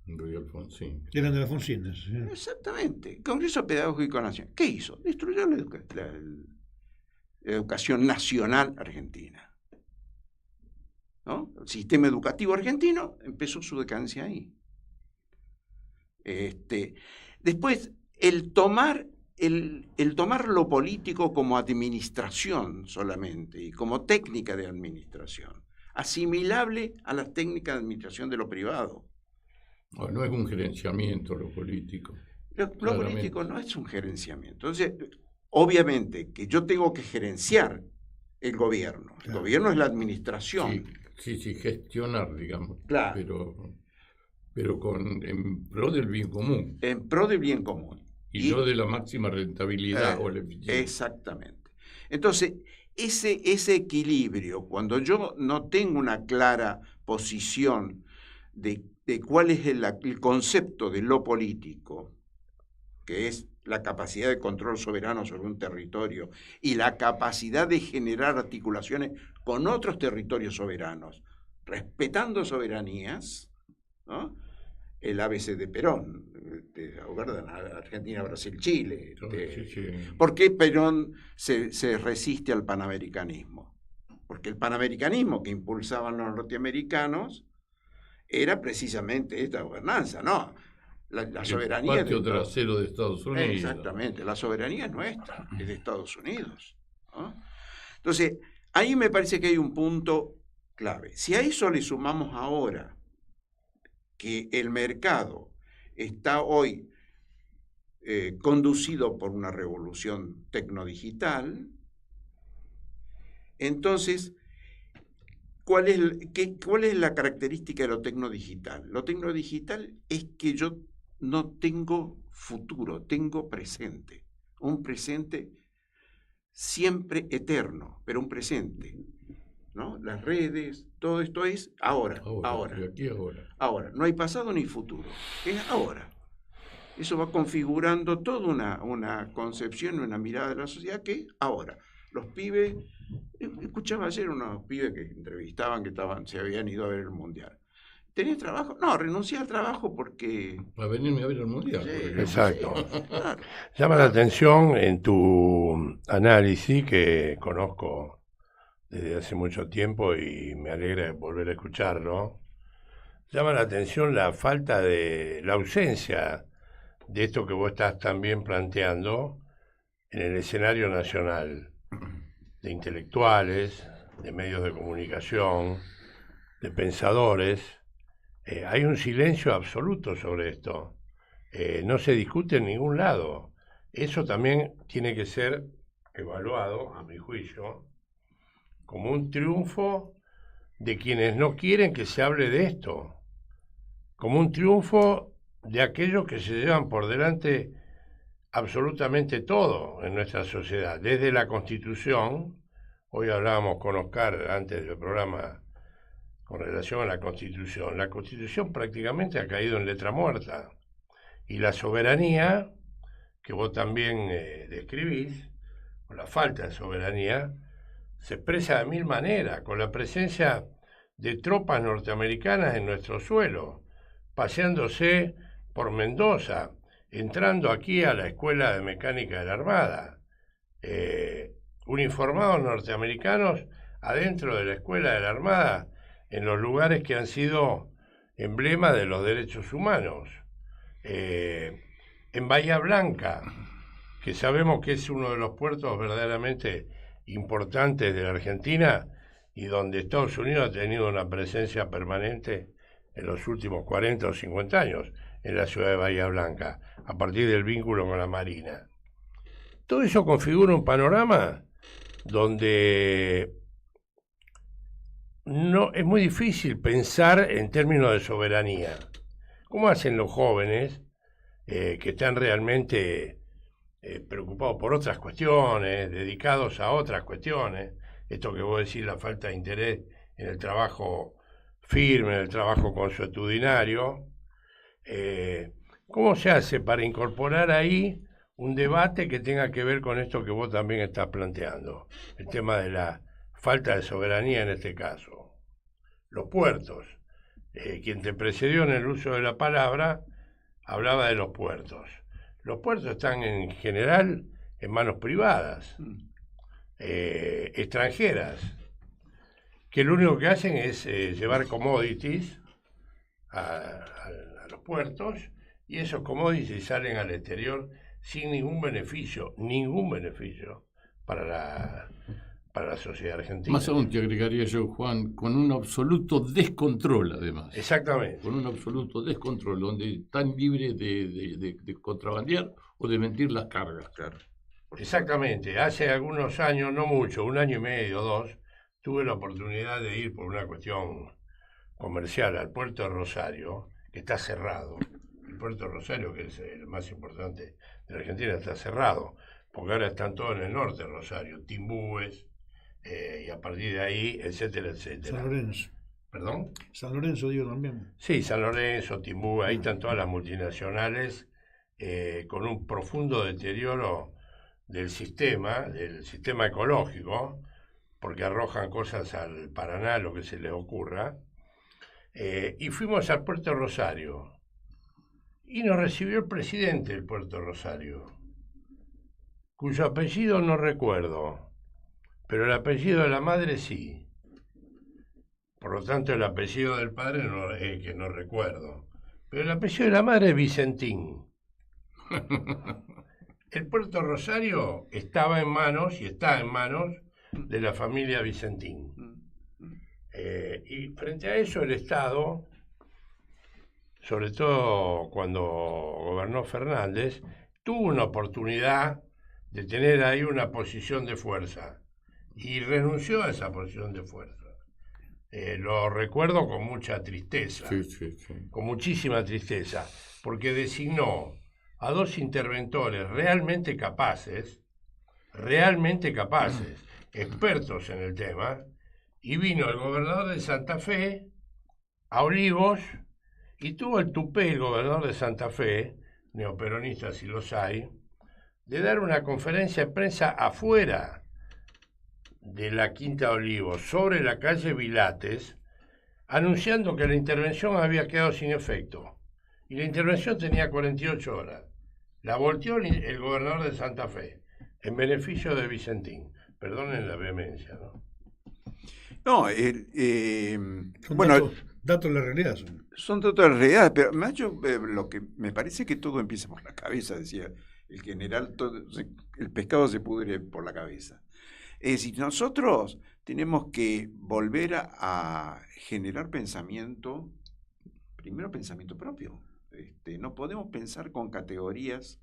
Eran de Alfonsín. Sí. Exactamente. El Congreso Pedagógico Nacional. ¿Qué hizo? Destruyó la educación nacional argentina. ¿No? El sistema educativo argentino empezó su decadencia ahí. Después, el tomar lo político como administración solamente y como técnica de administración, asimilable a las técnicas de administración de lo privado. No es un gerenciamiento lo político. Lo político no es un gerenciamiento. Entonces, obviamente que yo tengo que gerenciar el gobierno. El gobierno es la administración. Sí, gestionar, digamos. Claro. Pero en pro del bien común. En pro del bien común. Y no de la máxima rentabilidad o la eficiencia. Exactamente. Entonces, ese equilibrio, cuando yo no tengo una clara posición de cuál es el concepto de lo político, que es la capacidad de control soberano sobre un territorio y la capacidad de generar articulaciones con otros territorios soberanos, respetando soberanías, ¿no? El ABC de Perón, Argentina, Brasil, Chile. ¿Por qué Perón se resiste al panamericanismo? Porque el panamericanismo que impulsaban los norteamericanos era precisamente esta gobernanza, ¿no? La soberanía el patio trasero de Estados Unidos. Exactamente, la soberanía es nuestra, es de Estados Unidos, ¿no? Entonces, ahí me parece que hay un punto clave. Si a eso le sumamos ahora que el mercado está hoy conducido por una revolución tecnodigital, entonces, ¿cuál es la característica de lo tecnodigital? Lo tecnodigital es que yo no tengo futuro, tengo presente. Un presente siempre eterno, pero un presente, ¿no? Las redes, todo esto es ahora. De aquí a ahora. Ahora, no hay pasado ni futuro, es ahora. Eso va configurando toda una concepción, una mirada de la sociedad que ahora. Los pibes, escuchaba ayer unos pibes que entrevistaban que se habían ido a ver el Mundial. ¿Tenés trabajo? No, renuncié al trabajo porque... Para venirme a ver el Mundial. Sí, exacto. Claro. Llama la atención en tu análisis, que conozco desde hace mucho tiempo y me alegra volver a escucharlo. Llama la atención la ausencia de esto que vos estás también planteando en el escenario nacional, de intelectuales, de medios de comunicación, de pensadores. Hay un silencio absoluto sobre esto. No se discute en ningún lado. Eso también tiene que ser evaluado, a mi juicio, como un triunfo de quienes no quieren que se hable de esto, como un triunfo de aquellos que se llevan por delante absolutamente todo en nuestra sociedad, desde la Constitución. Hoy hablábamos con Oscar antes del programa con relación a la Constitución. La Constitución prácticamente ha caído en letra muerta, y la soberanía, que vos también describís, o la falta de soberanía, se expresa de mil maneras, con la presencia de tropas norteamericanas en nuestro suelo, paseándose por Mendoza, entrando aquí a la Escuela de Mecánica de la Armada, uniformados norteamericanos adentro de la Escuela de la Armada, en los lugares que han sido emblema de los derechos humanos, en Bahía Blanca, que sabemos que es uno de los puertos verdaderamente importantes de la Argentina y donde Estados Unidos ha tenido una presencia permanente en los últimos 40 o 50 años en la ciudad de Bahía Blanca, a partir del vínculo con la Marina. Todo eso configura un panorama donde no es muy difícil pensar en términos de soberanía. ¿Cómo hacen los jóvenes que están realmente preocupados por otras cuestiones, dedicados a otras cuestiones? Esto que vos decís, la falta de interés en el trabajo firme, en el trabajo consuetudinario. ¿Cómo se hace para incorporar ahí un debate que tenga que ver con esto que vos también estás planteando? El tema de la falta de soberanía en este caso. Los puertos. Quien te precedió en el uso de la palabra hablaba de los puertos. Los puertos están en general en manos privadas, extranjeras, que lo único que hacen es llevar commodities a los puertos, y esos commodities salen al exterior sin ningún beneficio para la sociedad argentina. Más aún te agregaría yo, Juan, con un absoluto descontrol, además. Exactamente. Con un absoluto descontrol, donde están libres de contrabandear o de mentir las cargas. Claro. Exactamente, hace algunos años, no mucho, 1 año y medio, 2, tuve la oportunidad de ir por una cuestión comercial al puerto de Rosario, que está cerrado. El puerto de Rosario, que es el más importante de la Argentina, está cerrado, porque ahora están todos en el norte de Rosario, Timbúes, y a partir de ahí, etcétera, etcétera. San Lorenzo. ¿Perdón? San Lorenzo, digo, también. Sí, San Lorenzo, Timbúes, ahí están todas las multinacionales con un profundo deterioro del sistema ecológico, porque arrojan cosas al Paraná, lo que se les ocurra. Y fuimos al Puerto Rosario y nos recibió el presidente del Puerto Rosario, cuyo apellido no recuerdo, pero el apellido de la madre sí. Por lo tanto, el apellido del padre que no recuerdo, pero el apellido de la madre es Vicentín. El Puerto Rosario estaba en manos y está en manos de la familia Vicentín. Y frente a eso el Estado, sobre todo cuando gobernó Fernández, tuvo una oportunidad de tener ahí una posición de fuerza y renunció a esa posición de fuerza. Lo recuerdo con mucha tristeza, con muchísima tristeza, porque designó a 2 interventores realmente capaces, expertos en el tema, y vino el gobernador de Santa Fe a Olivos y tuvo el tupé, el gobernador de Santa Fe, neoperonistas si los hay, de dar una conferencia de prensa afuera de la Quinta de Olivos, sobre la calle Vilates, anunciando que la intervención había quedado sin efecto. Y la intervención tenía 48 horas. La volteó el gobernador de Santa Fe, en beneficio de Vicentín. Perdonen la vehemencia, ¿no? No, bueno, datos de la realidad. Son datos de la realidad, pero Macho, lo que me parece que todo empieza por la cabeza, decía el general, el pescado se pudre por la cabeza. Es decir, nosotros tenemos que volver a generar pensamiento, primero pensamiento propio. No podemos pensar con categorías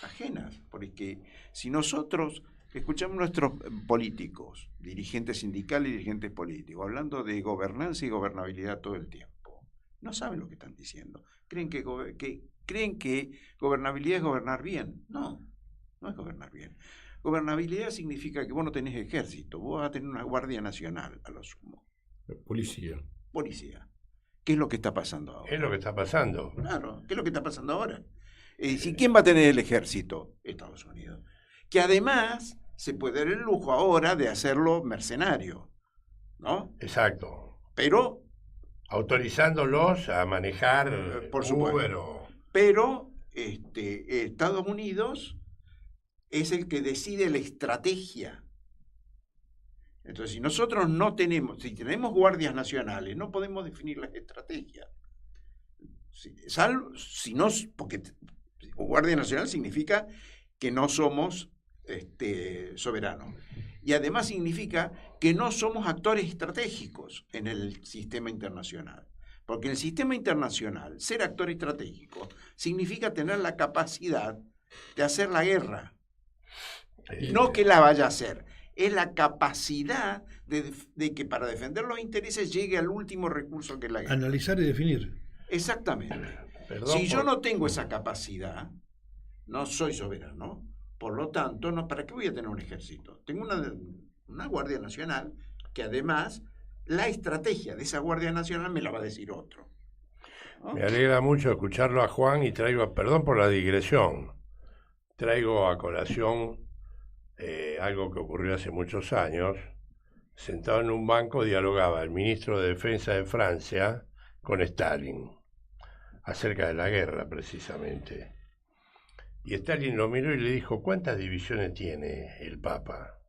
ajenas, porque si nosotros escuchamos a nuestros políticos, dirigentes sindicales y dirigentes políticos, hablando de gobernanza y gobernabilidad todo el tiempo, no saben lo que están diciendo. Creen que gobernabilidad es gobernar bien. No es gobernar bien. Gobernabilidad significa que vos no tenés ejército, vos vas a tener una Guardia Nacional, a lo sumo. Policía. ¿Qué es lo que está pasando ahora? Es lo que está pasando. Claro, ¿qué es lo que está pasando ahora? ¿Quién va a tener el ejército? Estados Unidos. Que además se puede dar el lujo ahora de hacerlo mercenario, ¿no? Exacto. Pero autorizándolos a manejar por supuesto. Pero Estados Unidos es el que decide la estrategia. Entonces, si nosotros si tenemos guardias nacionales, no podemos definir las estrategias. Porque Guardia Nacional significa que no somos soberanos. Y además significa que no somos actores estratégicos en el sistema internacional. Porque en el sistema internacional, ser actor estratégico significa tener la capacidad de hacer la guerra. No que la vaya a hacer. Es la capacidad de que para defender los intereses llegue al último recurso que es la guerra. Analizar y definir. Exactamente. Si yo no tengo esa capacidad, no soy soberano. Por lo tanto, ¿para qué voy a tener un ejército? Tengo una Guardia Nacional que además la estrategia de esa Guardia Nacional me la va a decir otro, ¿no? Me alegra mucho escucharlo a Juan y perdón por la digresión, traigo a colación algo que ocurrió hace muchos años. Sentado en un banco dialogaba el ministro de Defensa de Francia con Stalin acerca de la guerra precisamente. Y Stalin lo miró y le dijo: ¿cuántas divisiones tiene el Papa?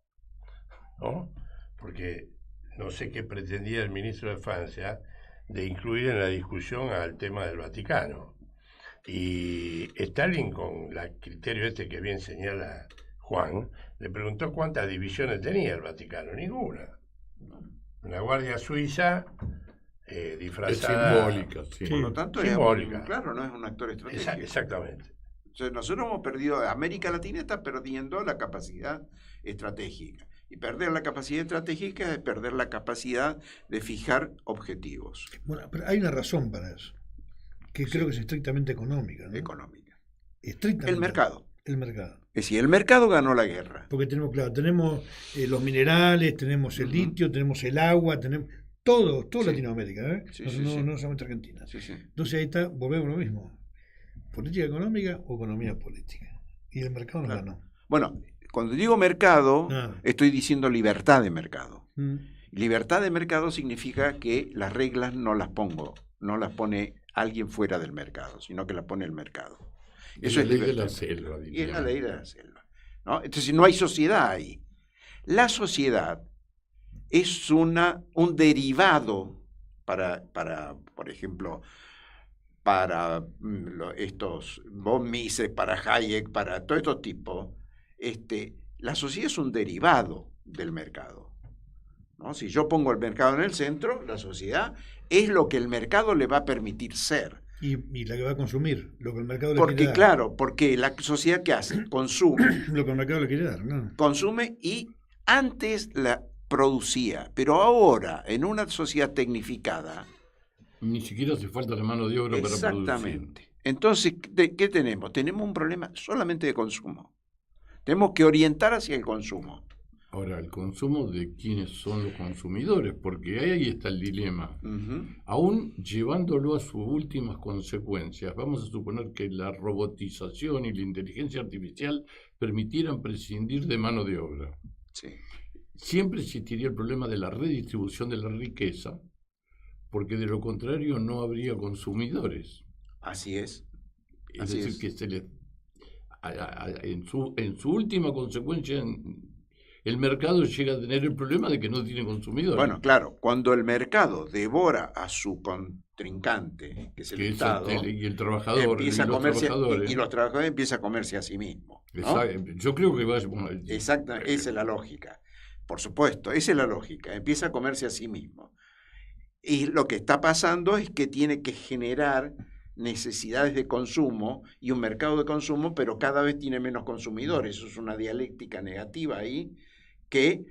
¿No? Porque no sé qué pretendía el ministro de Francia de incluir en la discusión al tema del Vaticano. Y Stalin, con el criterio que bien señala Juan, le preguntó cuántas divisiones tenía el Vaticano. Ninguna. Una guardia suiza disfrazada. Es simbólica, sí. Por lo tanto, simbólica. Claro, no es un actor estratégico. Exactamente. Entonces, nosotros hemos perdido, América Latina está perdiendo la capacidad estratégica. Y perder la capacidad estratégica es perder la capacidad de fijar objetivos. Bueno, pero hay una razón para eso, que creo que es estrictamente económica, ¿no? Económica. Estrictamente. El mercado. El mercado. Es decir, el mercado ganó la guerra. Porque tenemos los minerales, tenemos el litio, tenemos el agua, tenemos todo Latinoamérica, ¿eh? No solamente Argentina. Entonces ahí está, volvemos a lo mismo. ¿Política económica o economía política? Y el mercado nos ganó. Bueno, cuando digo mercado, estoy diciendo libertad de mercado. Libertad de mercado significa que las reglas no las pone alguien fuera del mercado, sino que las pone el mercado. Eso es la ley de la selva. Y es la ley de la selva, ¿no? Entonces no hay sociedad ahí. La sociedad es un derivado para, por ejemplo, para estos von Mises, para Hayek, para todos estos tipos. La sociedad es un derivado del mercado, ¿no? Si yo pongo el mercado en el centro, la sociedad es lo que el mercado le va a permitir ser. Y la que va a consumir, lo que el mercado le porque, quiere dar. Claro, porque la sociedad, ¿qué hace? Consume. Lo que el mercado le quiere dar, ¿no? Consume y antes la producía, pero ahora, en una sociedad tecnificada... Ni siquiera hace falta la mano de obra para producir. Exactamente. Entonces, ¿qué tenemos? Tenemos un problema solamente de consumo. Tenemos que orientar hacia el consumo. Ahora, el consumo de quiénes son los consumidores, porque ahí está el dilema. Aún llevándolo a sus últimas consecuencias, vamos a suponer que la robotización y la inteligencia artificial permitieran prescindir de mano de obra. Sí. Siempre existiría el problema de la redistribución de la riqueza, porque de lo contrario no habría consumidores. Así es. Es decir, que se les, en su última consecuencia, el mercado llega a tener el problema de que no tiene consumidores. Bueno, claro, cuando el mercado devora a su contrincante, que es el Estado, y el trabajador, y los trabajadores empiezan a comerse a sí mismos, ¿no? Yo creo que va a... Exacto, esa es la lógica. Por supuesto, esa es la lógica. Empieza a comerse a sí mismo. Y lo que está pasando es que tiene que generar necesidades de consumo y un mercado de consumo, pero cada vez tiene menos consumidores. Eso es una dialéctica negativa ahí que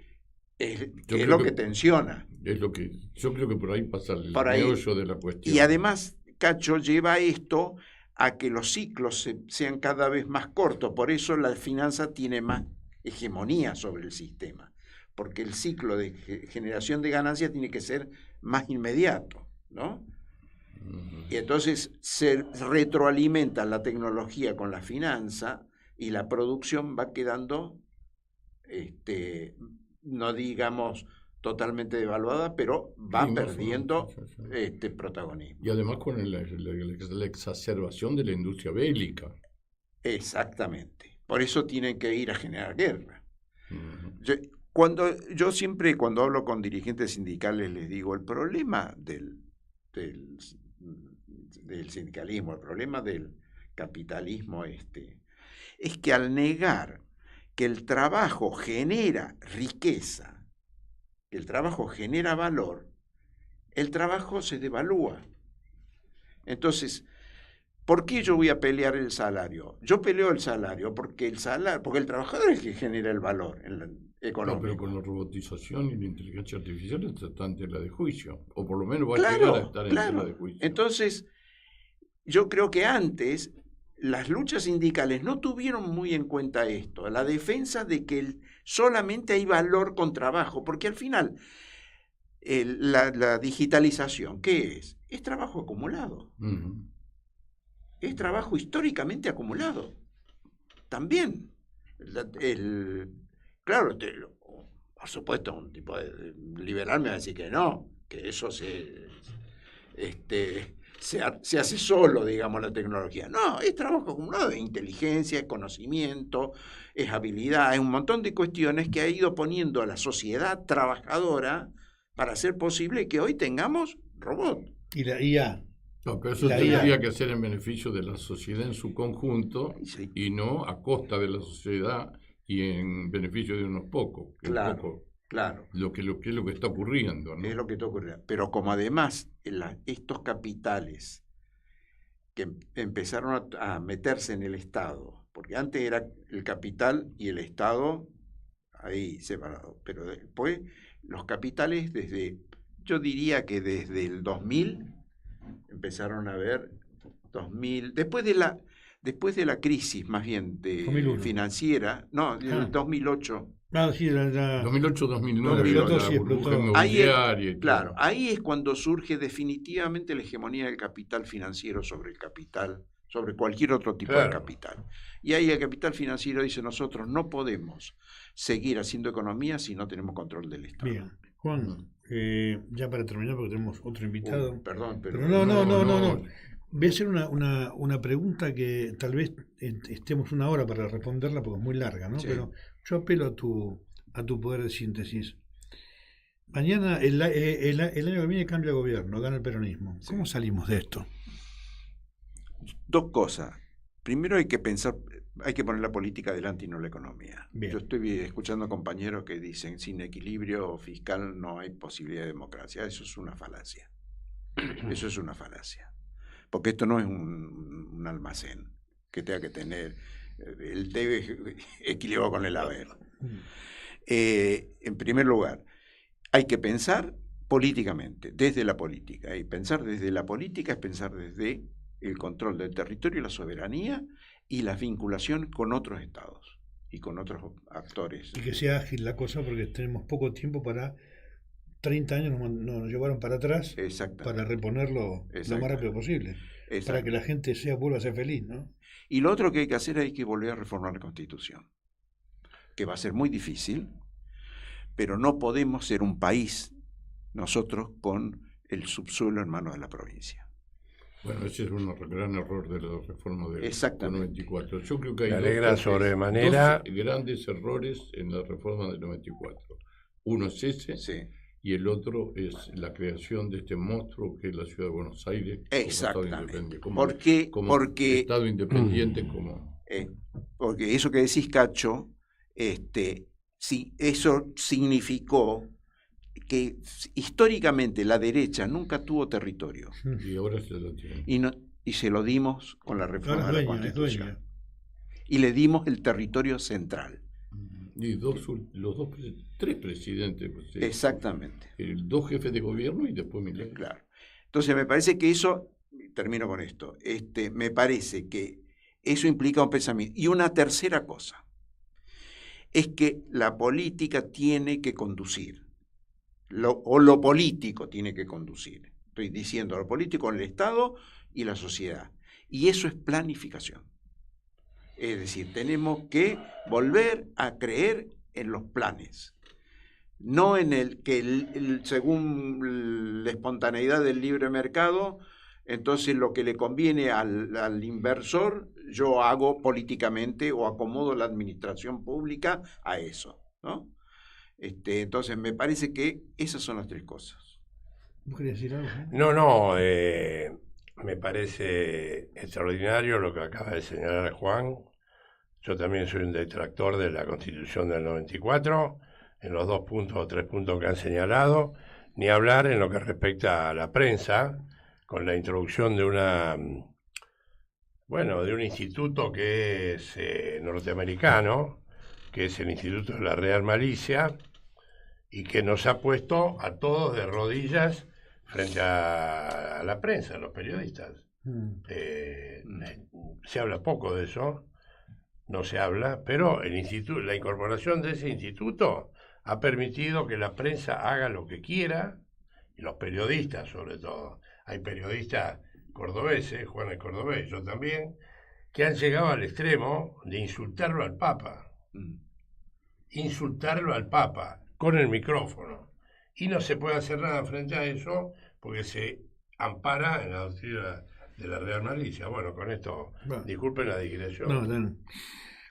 es lo que tensiona. Es lo que yo creo que por ahí pasa el meollo de la cuestión. Y además, Cacho, lleva esto a que los ciclos sean cada vez más cortos. Por eso la finanza tiene más hegemonía sobre el sistema, porque el ciclo de generación de ganancias tiene que ser más inmediato, ¿no? Y entonces se retroalimenta la tecnología con la finanza y la producción va quedando, no digamos totalmente devaluada, pero va perdiendo protagonismo. Y además con la exacerbación de la industria bélica. Exactamente. Por eso tienen que ir a generar guerra. Yo siempre, cuando hablo con dirigentes sindicales, les digo, el problema del sindicalismo, el problema del capitalismo es que al negar que el trabajo genera riqueza, que el trabajo genera valor, el trabajo se devalúa. Entonces, ¿por qué yo voy a pelear el salario? Yo peleo el salario porque el trabajador es el que genera el valor económico. No, pero con la robotización y la inteligencia artificial está en tela de juicio, o por lo menos va a llegar a estar en tela de juicio. Entonces, yo creo que antes las luchas sindicales no tuvieron muy en cuenta esto, la defensa de que solamente hay valor con trabajo, porque al final la digitalización, ¿qué es? Es trabajo acumulado. Es trabajo históricamente acumulado. También. Claro, por supuesto, un tipo de liberal me va a decir que no, que eso se hace solo, digamos, la tecnología. No, es trabajo acumulado, es inteligencia, es conocimiento, es habilidad, es un montón de cuestiones que ha ido poniendo a la sociedad trabajadora para hacer posible que hoy tengamos robots. Y la IA. No, pero eso tendría que ser en beneficio de la sociedad en su conjunto y no a costa de la sociedad y en beneficio de unos pocos. Claro. Lo que es lo que está ocurriendo, ¿no? Es lo que está ocurriendo. Pero como además estos capitales que empezaron a meterse en el Estado, porque antes era el capital y el Estado ahí separado, pero después los capitales yo diría que desde el 2000 empezaron a ver, después de la crisis más bien financiera, el 2008. Sí, 2008-2009, ahí es cuando surge definitivamente la hegemonía del capital financiero sobre cualquier otro tipo de capital. Y ahí el capital financiero dice: nosotros no podemos seguir haciendo economía si no tenemos control del Estado. Bien, Juan, ya para terminar, porque tenemos otro invitado. Perdón, pero no. Voy a hacer una pregunta que tal vez estemos una hora para responderla porque es muy larga, ¿no? Sí. Pero yo apelo a tu poder de síntesis. Mañana, el año que viene cambia el gobierno, gana el peronismo. ¿Cómo salimos de esto? Dos cosas. Primero hay que poner la política delante y no la economía. Bien. Yo estoy escuchando compañeros que dicen: sin equilibrio fiscal no hay posibilidad de democracia. Eso es una falacia. Eso es una falacia. Porque esto no es un almacén que tenga que tener el debe equilibrado con el haber. En primer lugar, hay que pensar políticamente, desde la política. Y pensar desde la política es pensar desde el control del territorio y la soberanía y la vinculación con otros estados y con otros actores. Y que sea ágil la cosa, porque tenemos poco tiempo para... 30 años nos llevaron para atrás para reponerlo lo más rápido posible, para que la gente vuelva a ser feliz, ¿no? Y lo otro que hay que hacer es que volver a reformar la Constitución, que va a ser muy difícil, pero no podemos ser un país nosotros con el subsuelo en manos de la provincia. Bueno, ese es un gran error de la reforma del 94. Yo creo que hay dos grandes errores en la reforma del 94. Uno es ese. Sí. Y el otro es la creación de este monstruo que es la ciudad de Buenos Aires como Estado independiente. Porque eso que decís, Cacho, sí, eso significó que históricamente la derecha nunca tuvo territorio. Y ahora se lo tiene. Y se lo dimos con la reforma de la Constitución. Y le dimos el territorio central. Y tres presidentes. Exactamente. Dos jefes de gobierno y después Milei. Claro. Entonces me parece que eso, termino con esto, me parece que eso implica un pensamiento. Y una tercera cosa, es que la política tiene que conducir, lo político tiene que conducir. Estoy diciendo lo político, el Estado y la sociedad. Y eso es planificación. Es decir, tenemos que volver a creer en los planes, no en el que según la espontaneidad del libre mercado, entonces lo que le conviene al inversor, yo hago políticamente o acomodo la administración pública a eso, ¿no? Entonces me parece que esas son las tres cosas. ¿Vos querías decir algo? No, me parece extraordinario lo que acaba de señalar Juan. Yo también soy un detractor de la Constitución del 94, en los 2 puntos o 3 puntos que han señalado, ni hablar en lo que respecta a la prensa, con la introducción de de un instituto que es norteamericano, que es el Instituto de la Real Malicia, y que nos ha puesto a todos de rodillas frente a la prensa, a los periodistas. Se habla poco de eso. No se habla, pero la incorporación de ese instituto ha permitido que la prensa haga lo que quiera, y los periodistas sobre todo. Hay periodistas cordobeses, Juan es cordobés, yo también, que han llegado al extremo de insultarlo al Papa. Insultarlo al Papa con el micrófono. Y no se puede hacer nada frente a eso porque se ampara en la doctrina de la Real Malicia. Bueno, con esto, disculpen la digresión.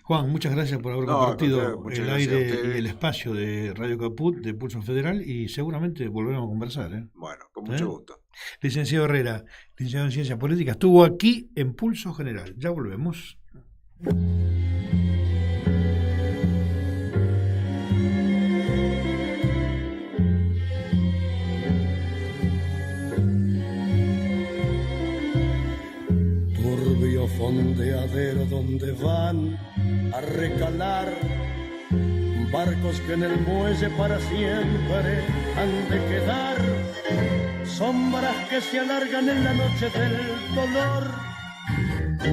Juan, muchas gracias por haber compartido el aire y el espacio de Radio Caput, de Pulso Federal, y seguramente volveremos a conversar. Bueno, con mucho gusto. Licenciado Herrera, licenciado en Ciencias Políticas, estuvo aquí en Pulso General. Ya volvemos. fondeadero donde van a recalar barcos que en el muelle para siempre han de quedar, sombras que se alargan en la noche del dolor,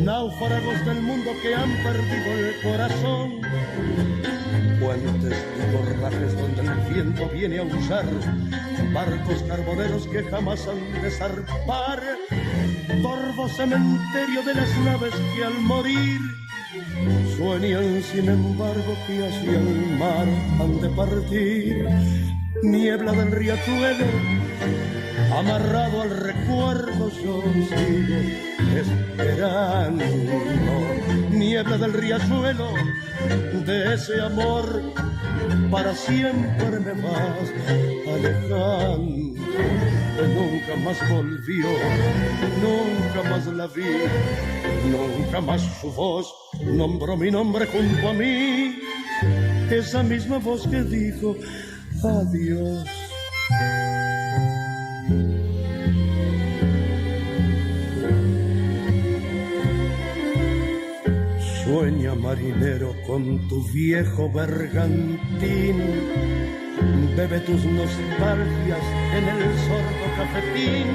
náufragos del mundo que han perdido el corazón, puentes y corrajes donde el viento viene a usar, barcos carboneros que jamás han de zarpar, torvo cementerio de las naves que al morir sueñan sin embargo que hacia el mar han de partir, niebla del riachuelo amarrado al recuerdo yo sigo esperando, niebla del riachuelo de ese amor para siempre me vas alejando, nunca más volvió, nunca más la vi, nunca más su voz nombró mi nombre junto a mí, esa misma voz que dijo adiós. Sueña marinero con tu viejo bergantín, bebe tus nostalgias en el sordo cafetín,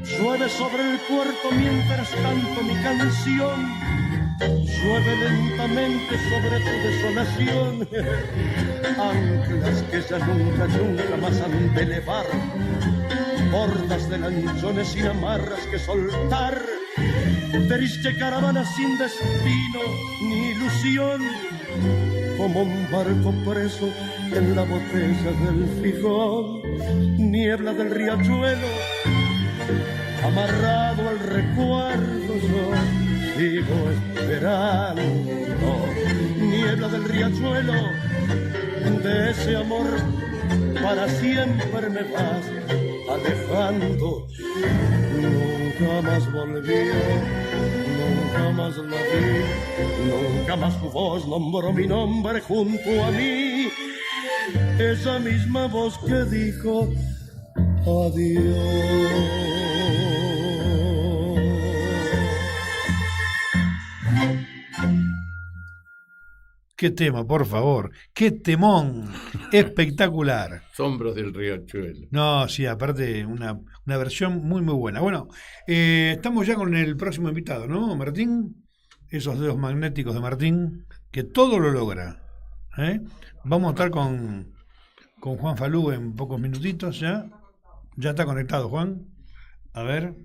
llueve sobre el puerto mientras canto mi canción, llueve lentamente sobre tu desolación, anclas que ya nunca, nunca más han de elevar, bordas de lanchones sin amarras que soltar, triste caravana sin destino ni ilusión, como un barco preso en la botella del Fijón, niebla del riachuelo amarrado al recuerdo yo sigo esperando, niebla del riachuelo de ese amor para siempre me vas alejando, nunca más volví, nunca más la vi, nunca más tu voz nombró mi nombre junto a mí, esa misma voz que dijo adiós. Qué tema, por favor. Qué temón. Espectacular. Sombras del riachuelo. No, sí, aparte una versión muy, muy buena. Bueno, estamos ya con el próximo invitado, ¿no, Martín? Esos dedos magnéticos de Martín, que todo lo logra. Vamos a estar con Juan Falú en pocos minutitos ya. Ya está conectado, Juan. A ver.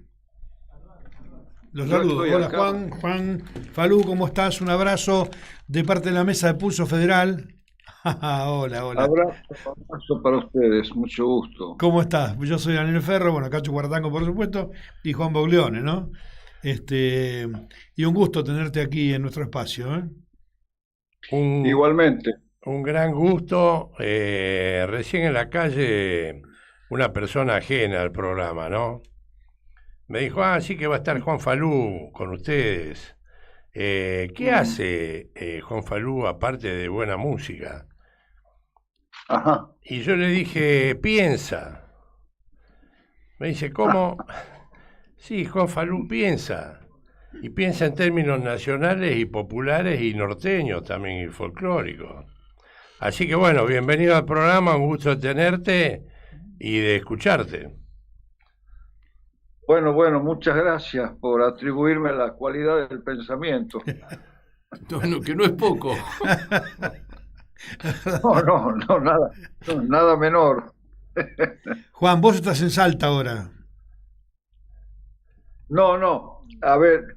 Los saludo. Hola, acá. Juan Falú, ¿cómo estás? Un abrazo de parte de la mesa de Pulso Federal. Hola. Abrazo para ustedes, mucho gusto. ¿Cómo estás? Yo soy Daniel Ferro, bueno, Cacho Guartango, por supuesto, y Juan Bauleone, ¿no? Y un gusto tenerte aquí en nuestro espacio. Igualmente. Un gran gusto. Recién en la calle, una persona ajena al programa, ¿no? Me dijo, sí que va a estar Juan Falú con ustedes. ¿Qué hace Juan Falú aparte de buena música? Ajá. Y yo le dije, piensa. Me dice, ¿cómo? Sí, Juan Falú piensa. Y piensa en términos nacionales y populares y norteños también y folclóricos. Así que bueno, bienvenido al programa, un gusto de tenerte y de escucharte. Bueno, muchas gracias por atribuirme la cualidad del pensamiento. Bueno, que no es poco. No, nada menor. Juan, vos estás en Salta ahora. No, a ver,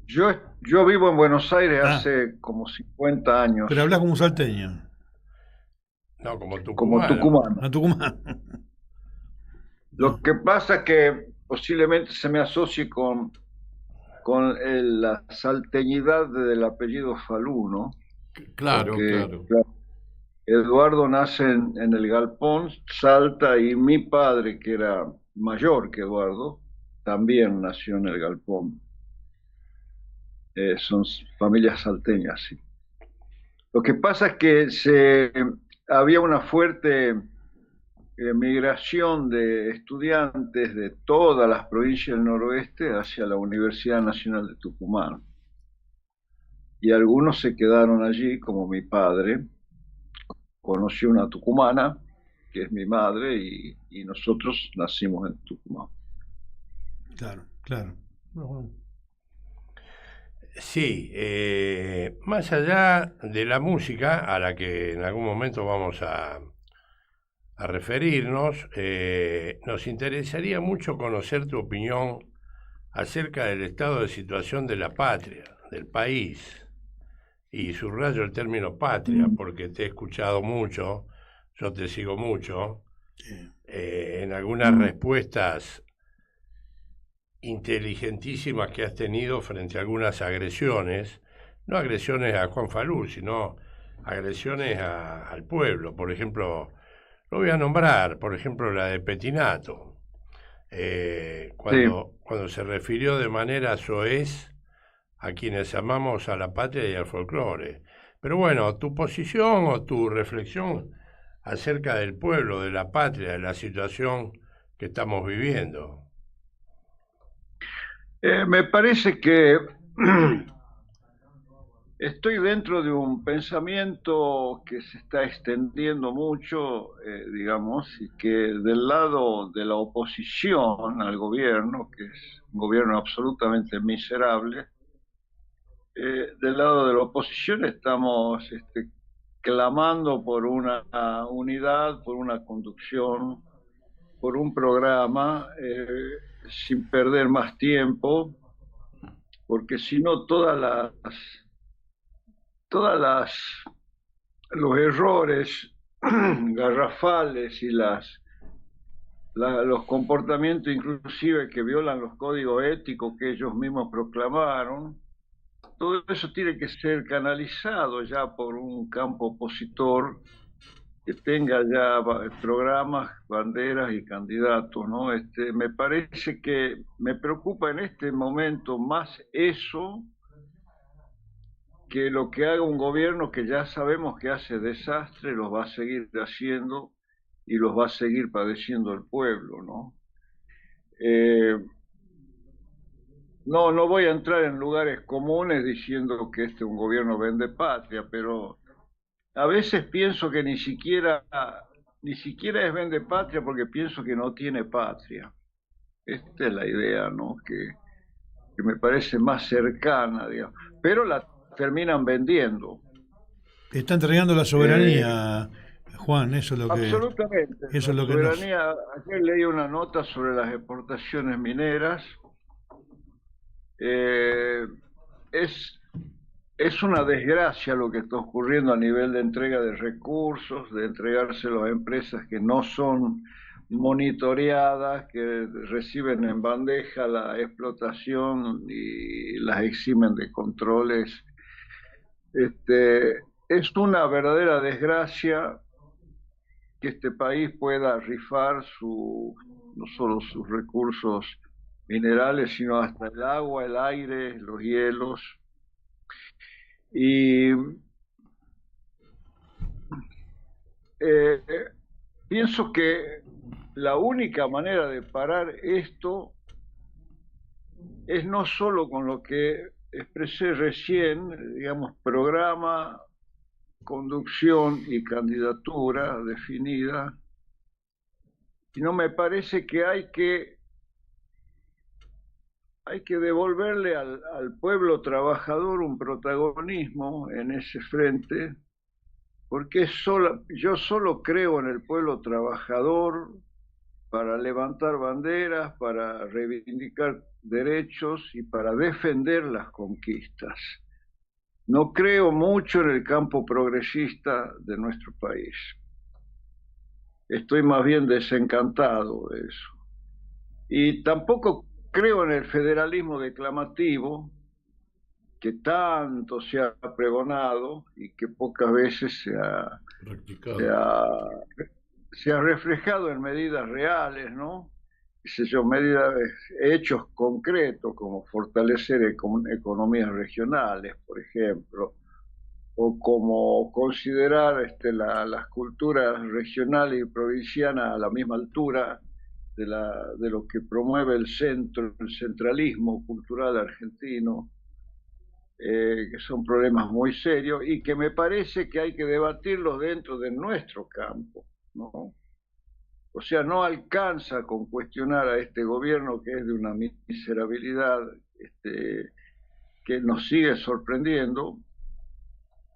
yo vivo en Buenos Aires hace como 50 años. Pero hablas como un salteño. No, como tucumano. Tucumán. Lo que pasa es que posiblemente se me asocie con la salteñidad del apellido Falú, ¿no? Claro. Eduardo nace en el Galpón, Salta, y mi padre, que era mayor que Eduardo, también nació en el Galpón. Son familias salteñas, sí. Lo que pasa es que había una fuerte migración de estudiantes de todas las provincias del noroeste hacia la Universidad Nacional de Tucumán. Y algunos se quedaron allí, como mi padre. Conoció una tucumana, que es mi madre, y nosotros nacimos en Tucumán. Claro, claro. Sí, más allá de la música, a la que en algún momento vamos a referirnos, nos interesaría mucho conocer tu opinión acerca del estado de situación de la patria, del país. Y subrayo el término patria porque te he escuchado mucho, yo te sigo mucho, en algunas respuestas inteligentísimas que has tenido frente a algunas agresiones, no agresiones a Juan Falú, sino agresiones al pueblo. Por ejemplo, lo voy a nombrar, por ejemplo, la de Petinato, cuando se refirió de manera soez a quienes amamos a la patria y al folclore. Pero bueno, tu posición o tu reflexión acerca del pueblo, de la patria, de la situación que estamos viviendo. Me parece que estoy dentro de un pensamiento que se está extendiendo mucho, digamos, y que del lado de la oposición al gobierno, que es un gobierno absolutamente miserable, del lado de la oposición estamos clamando por una unidad, por una conducción, por un programa, sin perder más tiempo, porque si no los errores garrafales y los comportamientos inclusive que violan los códigos éticos que ellos mismos proclamaron, todo eso tiene que ser canalizado ya por un campo opositor que tenga ya programas, banderas y candidatos, ¿no? Me parece que me preocupa en este momento más eso que lo que haga un gobierno que ya sabemos que hace desastre, los va a seguir haciendo y los va a seguir padeciendo el pueblo, ¿no? No voy a entrar en lugares comunes diciendo que este es un gobierno vende patria, pero a veces pienso que ni siquiera es vende patria porque pienso que no tiene patria. Esta es la idea, ¿no? Que me parece más cercana, digamos. Pero la terminan vendiendo. Está entregando la soberanía, Juan, eso es lo que... Absolutamente. Eso es lo soberanía, ayer leí una nota sobre las exportaciones mineras. Es una desgracia lo que está ocurriendo a nivel de entrega de recursos, de entregárselos a empresas que no son monitoreadas, que reciben en bandeja la explotación y las eximen de controles. Es una verdadera desgracia que este país pueda rifar no solo sus recursos minerales, sino hasta el agua, el aire, los hielos. Y pienso que la única manera de parar esto es no solo con lo que expresé recién, digamos, programa, conducción y candidatura definida, sino me parece que hay que devolverle al pueblo trabajador un protagonismo en ese frente, porque yo solo creo en el pueblo trabajador para levantar banderas, para reivindicar derechos y para defender las conquistas. No creo mucho en el campo progresista de nuestro país. Estoy más bien desencantado de eso. Y tampoco creo en el federalismo declamativo, que tanto se ha pregonado y que pocas veces se ha reflejado en medidas reales, ¿no? Hechos concretos, como fortalecer economías regionales, por ejemplo, o como considerar las culturas regionales y provincianas a la misma altura de lo que promueve el centralismo cultural argentino, que son problemas muy serios y que me parece que hay que debatirlos dentro de nuestro campo, ¿no? O sea, no alcanza con cuestionar a este gobierno que es de una miserabilidad que nos sigue sorprendiendo.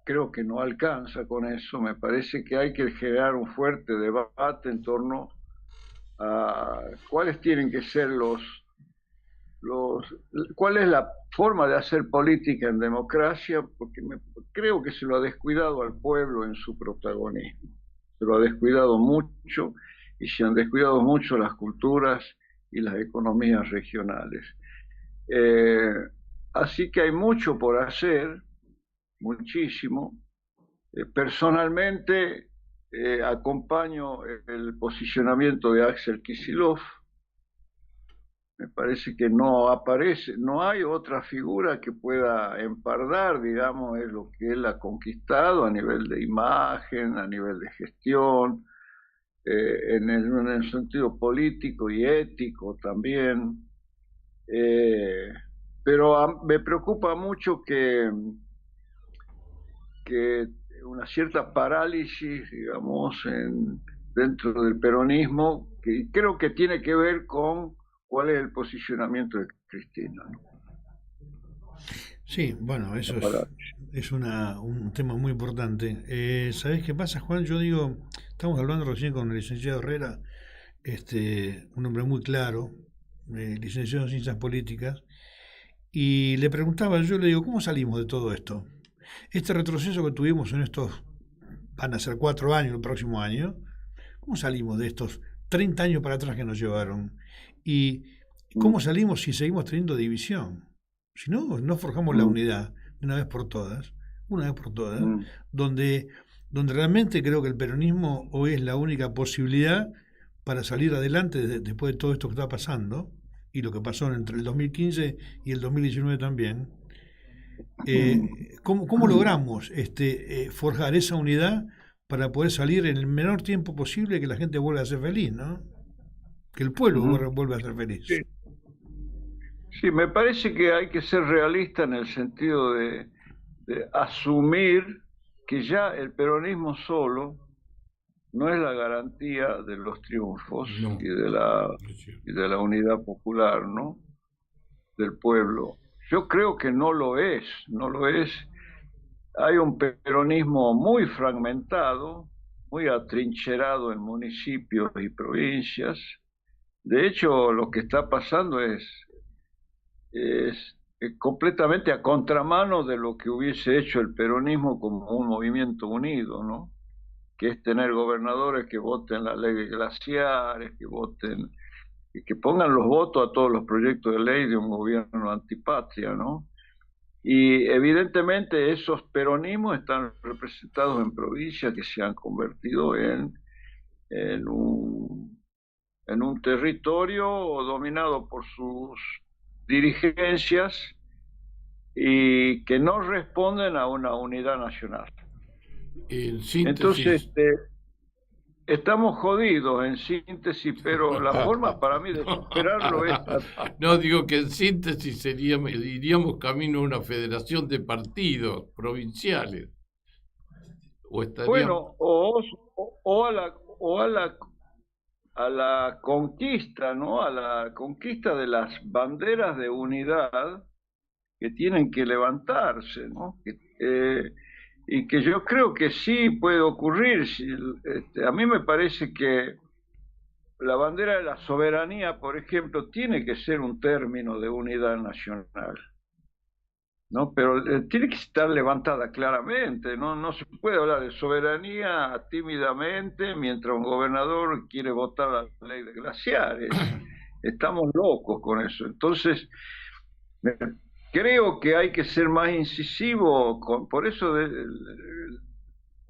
Creo que no alcanza con eso. Me parece que hay que generar un fuerte debate en torno a cuáles tienen que ser cuál es la forma de hacer política en democracia, porque creo que se lo ha descuidado al pueblo en su protagonismo. Se lo ha descuidado mucho y se han descuidado mucho las culturas y las economías regionales. Así que hay mucho por hacer, muchísimo. Personalmente acompaño el posicionamiento de Axel Kicillof. Me parece que no hay otra figura que pueda empardar, digamos, lo que él ha conquistado a nivel de imagen, a nivel de gestión, en el sentido político y ético también. Pero me preocupa mucho que una cierta parálisis, digamos, dentro del peronismo, que creo que tiene que ver con cuál es el posicionamiento de Cristina, ¿no? Sí, bueno, eso es un tema muy importante. ¿Sabés qué pasa, Juan? Yo digo, estamos hablando recién con el licenciado Herrera, un hombre muy claro, licenciado en Ciencias Políticas, y le preguntaba, yo le digo, ¿cómo salimos de todo esto? Este retroceso que tuvimos en estos, van a ser 4 años el próximo año, ¿cómo salimos de estos 30 años para atrás que nos llevaron? ¿Y cómo salimos si seguimos teniendo división? Si no forjamos la unidad de una vez por todas, donde realmente creo que el peronismo hoy es la única posibilidad para salir adelante después de todo esto que está pasando, y lo que pasó entre el 2015 y el 2019 también. ¿Cómo logramos forjar esa unidad para poder salir en el menor tiempo posible, que la gente vuelva a ser feliz, ¿no? Que el pueblo vuelva a ser feliz. Sí, me parece que hay que ser realista en el sentido de asumir que ya el peronismo solo no es la garantía de los triunfos y de la unidad popular, ¿no? Del pueblo. Yo creo que no lo es. Hay un peronismo muy fragmentado, muy atrincherado en municipios y provincias. De hecho, lo que está pasando es completamente a contramano de lo que hubiese hecho el peronismo como un movimiento unido, ¿no? Que es tener gobernadores que voten la ley de glaciares, que pongan los votos a todos los proyectos de ley de un gobierno antipatria, ¿no? Y evidentemente esos peronismos están representados en provincias que se han convertido en un territorio dominado por sus dirigencias y que no responden a una unidad nacional. Entonces, estamos jodidos en síntesis, pero la forma para mí de superarlo es... No, digo que en síntesis iríamos camino a una federación de partidos provinciales. Bueno, o a la conquista, ¿no? A la conquista de las banderas de unidad que tienen que levantarse, ¿no? Y que yo creo que sí puede ocurrir. A mí me parece que la bandera de la soberanía, por ejemplo, tiene que ser un término de unidad nacional, ¿no? Pero tiene que estar levantada claramente, ¿no? No se puede hablar de soberanía tímidamente mientras un gobernador quiere votar la ley de glaciares. Estamos locos con eso. Entonces, creo que hay que ser más incisivo, por eso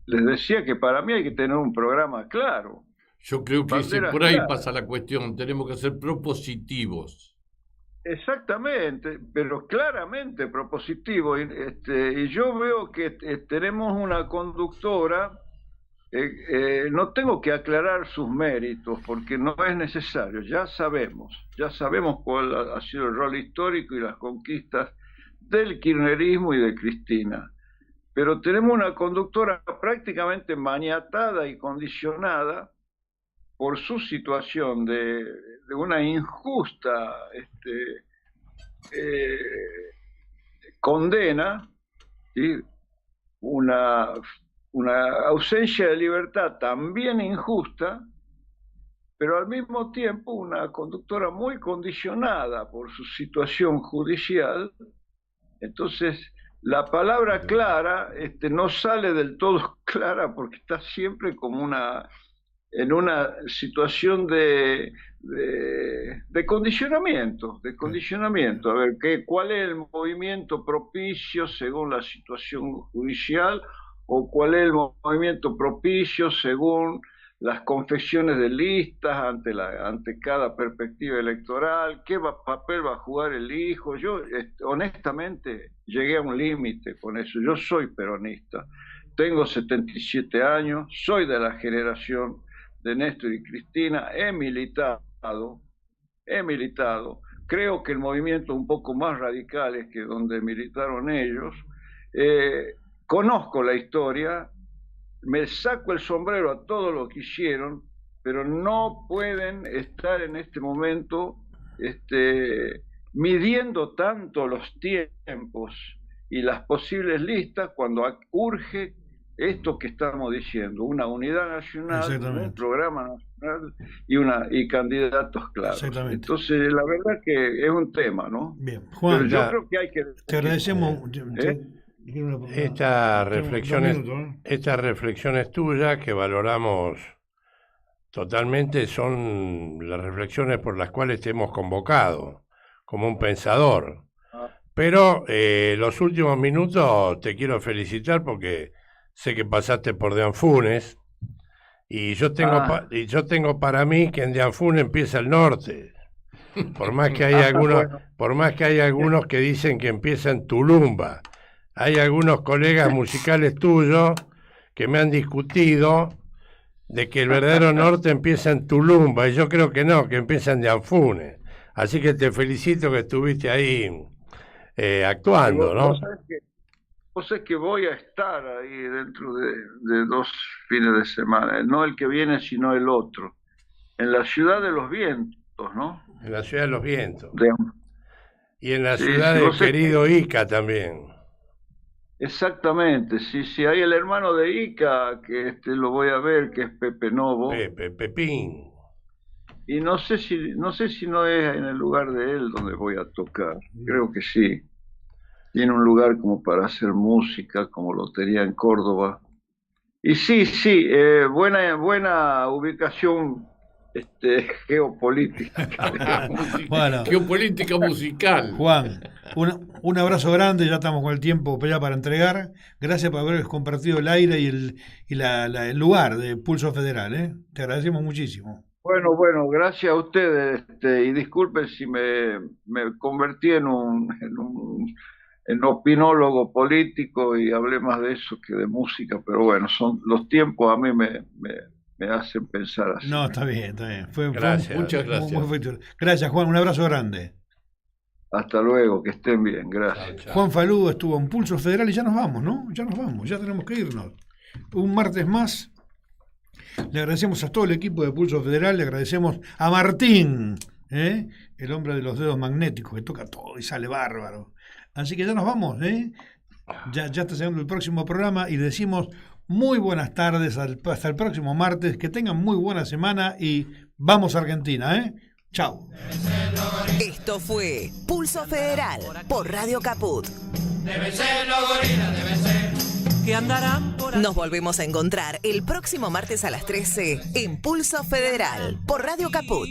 les decía que para mí hay que tener un programa claro. Yo creo que por ahí pasa la cuestión, tenemos que ser propositivos. Exactamente, pero claramente propositivo. Y yo veo que tenemos una conductora, no tengo que aclarar sus méritos porque no es necesario, ya sabemos cuál ha sido el rol histórico y las conquistas del kirchnerismo y de Cristina. Pero tenemos una conductora prácticamente maniatada y condicionada por su situación de una injusta condena, ¿sí? una ausencia de libertad también injusta, pero al mismo tiempo una conductora muy condicionada por su situación judicial. Entonces, la palabra clara no sale del todo clara porque está siempre como en una situación de condicionamiento, A ver, ¿cuál es el movimiento propicio según la situación judicial o cuál es el movimiento propicio según las confecciones de listas ante cada perspectiva electoral? ¿Qué papel va a jugar el hijo? Yo honestamente llegué a un límite con eso. Yo soy peronista, tengo 77 años, soy de la generación de Néstor y Cristina, he militado, creo que el movimiento un poco más radical es que donde militaron ellos, conozco la historia, me saco el sombrero a todo lo que hicieron, pero no pueden estar en este momento midiendo tanto los tiempos y las posibles listas cuando urge esto que estamos diciendo, una unidad nacional, un programa nacional y candidatos claros. Entonces, la verdad que es un tema, ¿no? Bien, Juan, pero yo creo que hay que... Te agradecemos... Estas reflexiones tuyas que valoramos totalmente son las reflexiones por las cuales te hemos convocado como un pensador. Pero los últimos minutos te quiero felicitar porque sé que pasaste por De Anfunes y yo tengo para mí que en De Anfunes empieza el norte. Por más que hay algunos que dicen que empieza en Tulumba. Hay algunos colegas musicales tuyos que me han discutido de que el verdadero norte empieza en Tulumba, y yo creo que no, que empieza en De Anfunes. Así que te felicito que estuviste ahí actuando, ¿no? Vos sabés que voy a estar ahí dentro de 2 fines de semana, no el que viene, sino el otro, en la Ciudad de los Vientos, ¿no? En la Ciudad de los Vientos. Y en la ciudad del querido Ica también. Exactamente, sí, hay el hermano de Ica, que lo voy a ver, que es Pepe Novo. Pepín. Y no sé si no es en el lugar de él donde voy a tocar, creo que sí. Tiene un lugar como para hacer música, como lo tenía en Córdoba. Y sí, buena ubicación geopolítica. Bueno, geopolítica musical. Juan, un abrazo grande, ya estamos con el tiempo ya para entregar. Gracias por haber compartido el aire y el lugar de Pulso Federal, Te agradecemos muchísimo. Bueno, gracias a ustedes, y disculpen si me convertí en un opinólogo político y hablé más de eso que de música, pero bueno, son los tiempos a mí me hacen pensar así. No, está bien. Muchas gracias. Gracias, Juan, un abrazo grande. Hasta luego, que estén bien, gracias. Juan Falú estuvo en Pulso Federal y ya nos vamos, ¿no? Ya tenemos que irnos. Un martes más. Le agradecemos a todo el equipo de Pulso Federal, le agradecemos a Martín, el hombre de los dedos magnéticos, que toca todo y sale bárbaro. Así que ya nos vamos, Ya está llegando el próximo programa y decimos muy buenas tardes hasta el próximo martes, que tengan muy buena semana y vamos a Argentina, Chau. Esto fue Pulso Federal por Radio Caput. Debe ser los gorilas, debe ser que andarán por ahí. Nos volvemos a encontrar el próximo martes a las 13 en Pulso Federal por Radio Caput.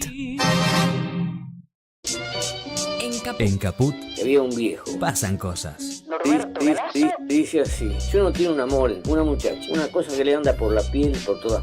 En Caput había un viejo. Pasan cosas. Dice así: yo no tengo un amor, una muchacha, una cosa que le anda por la piel, por todas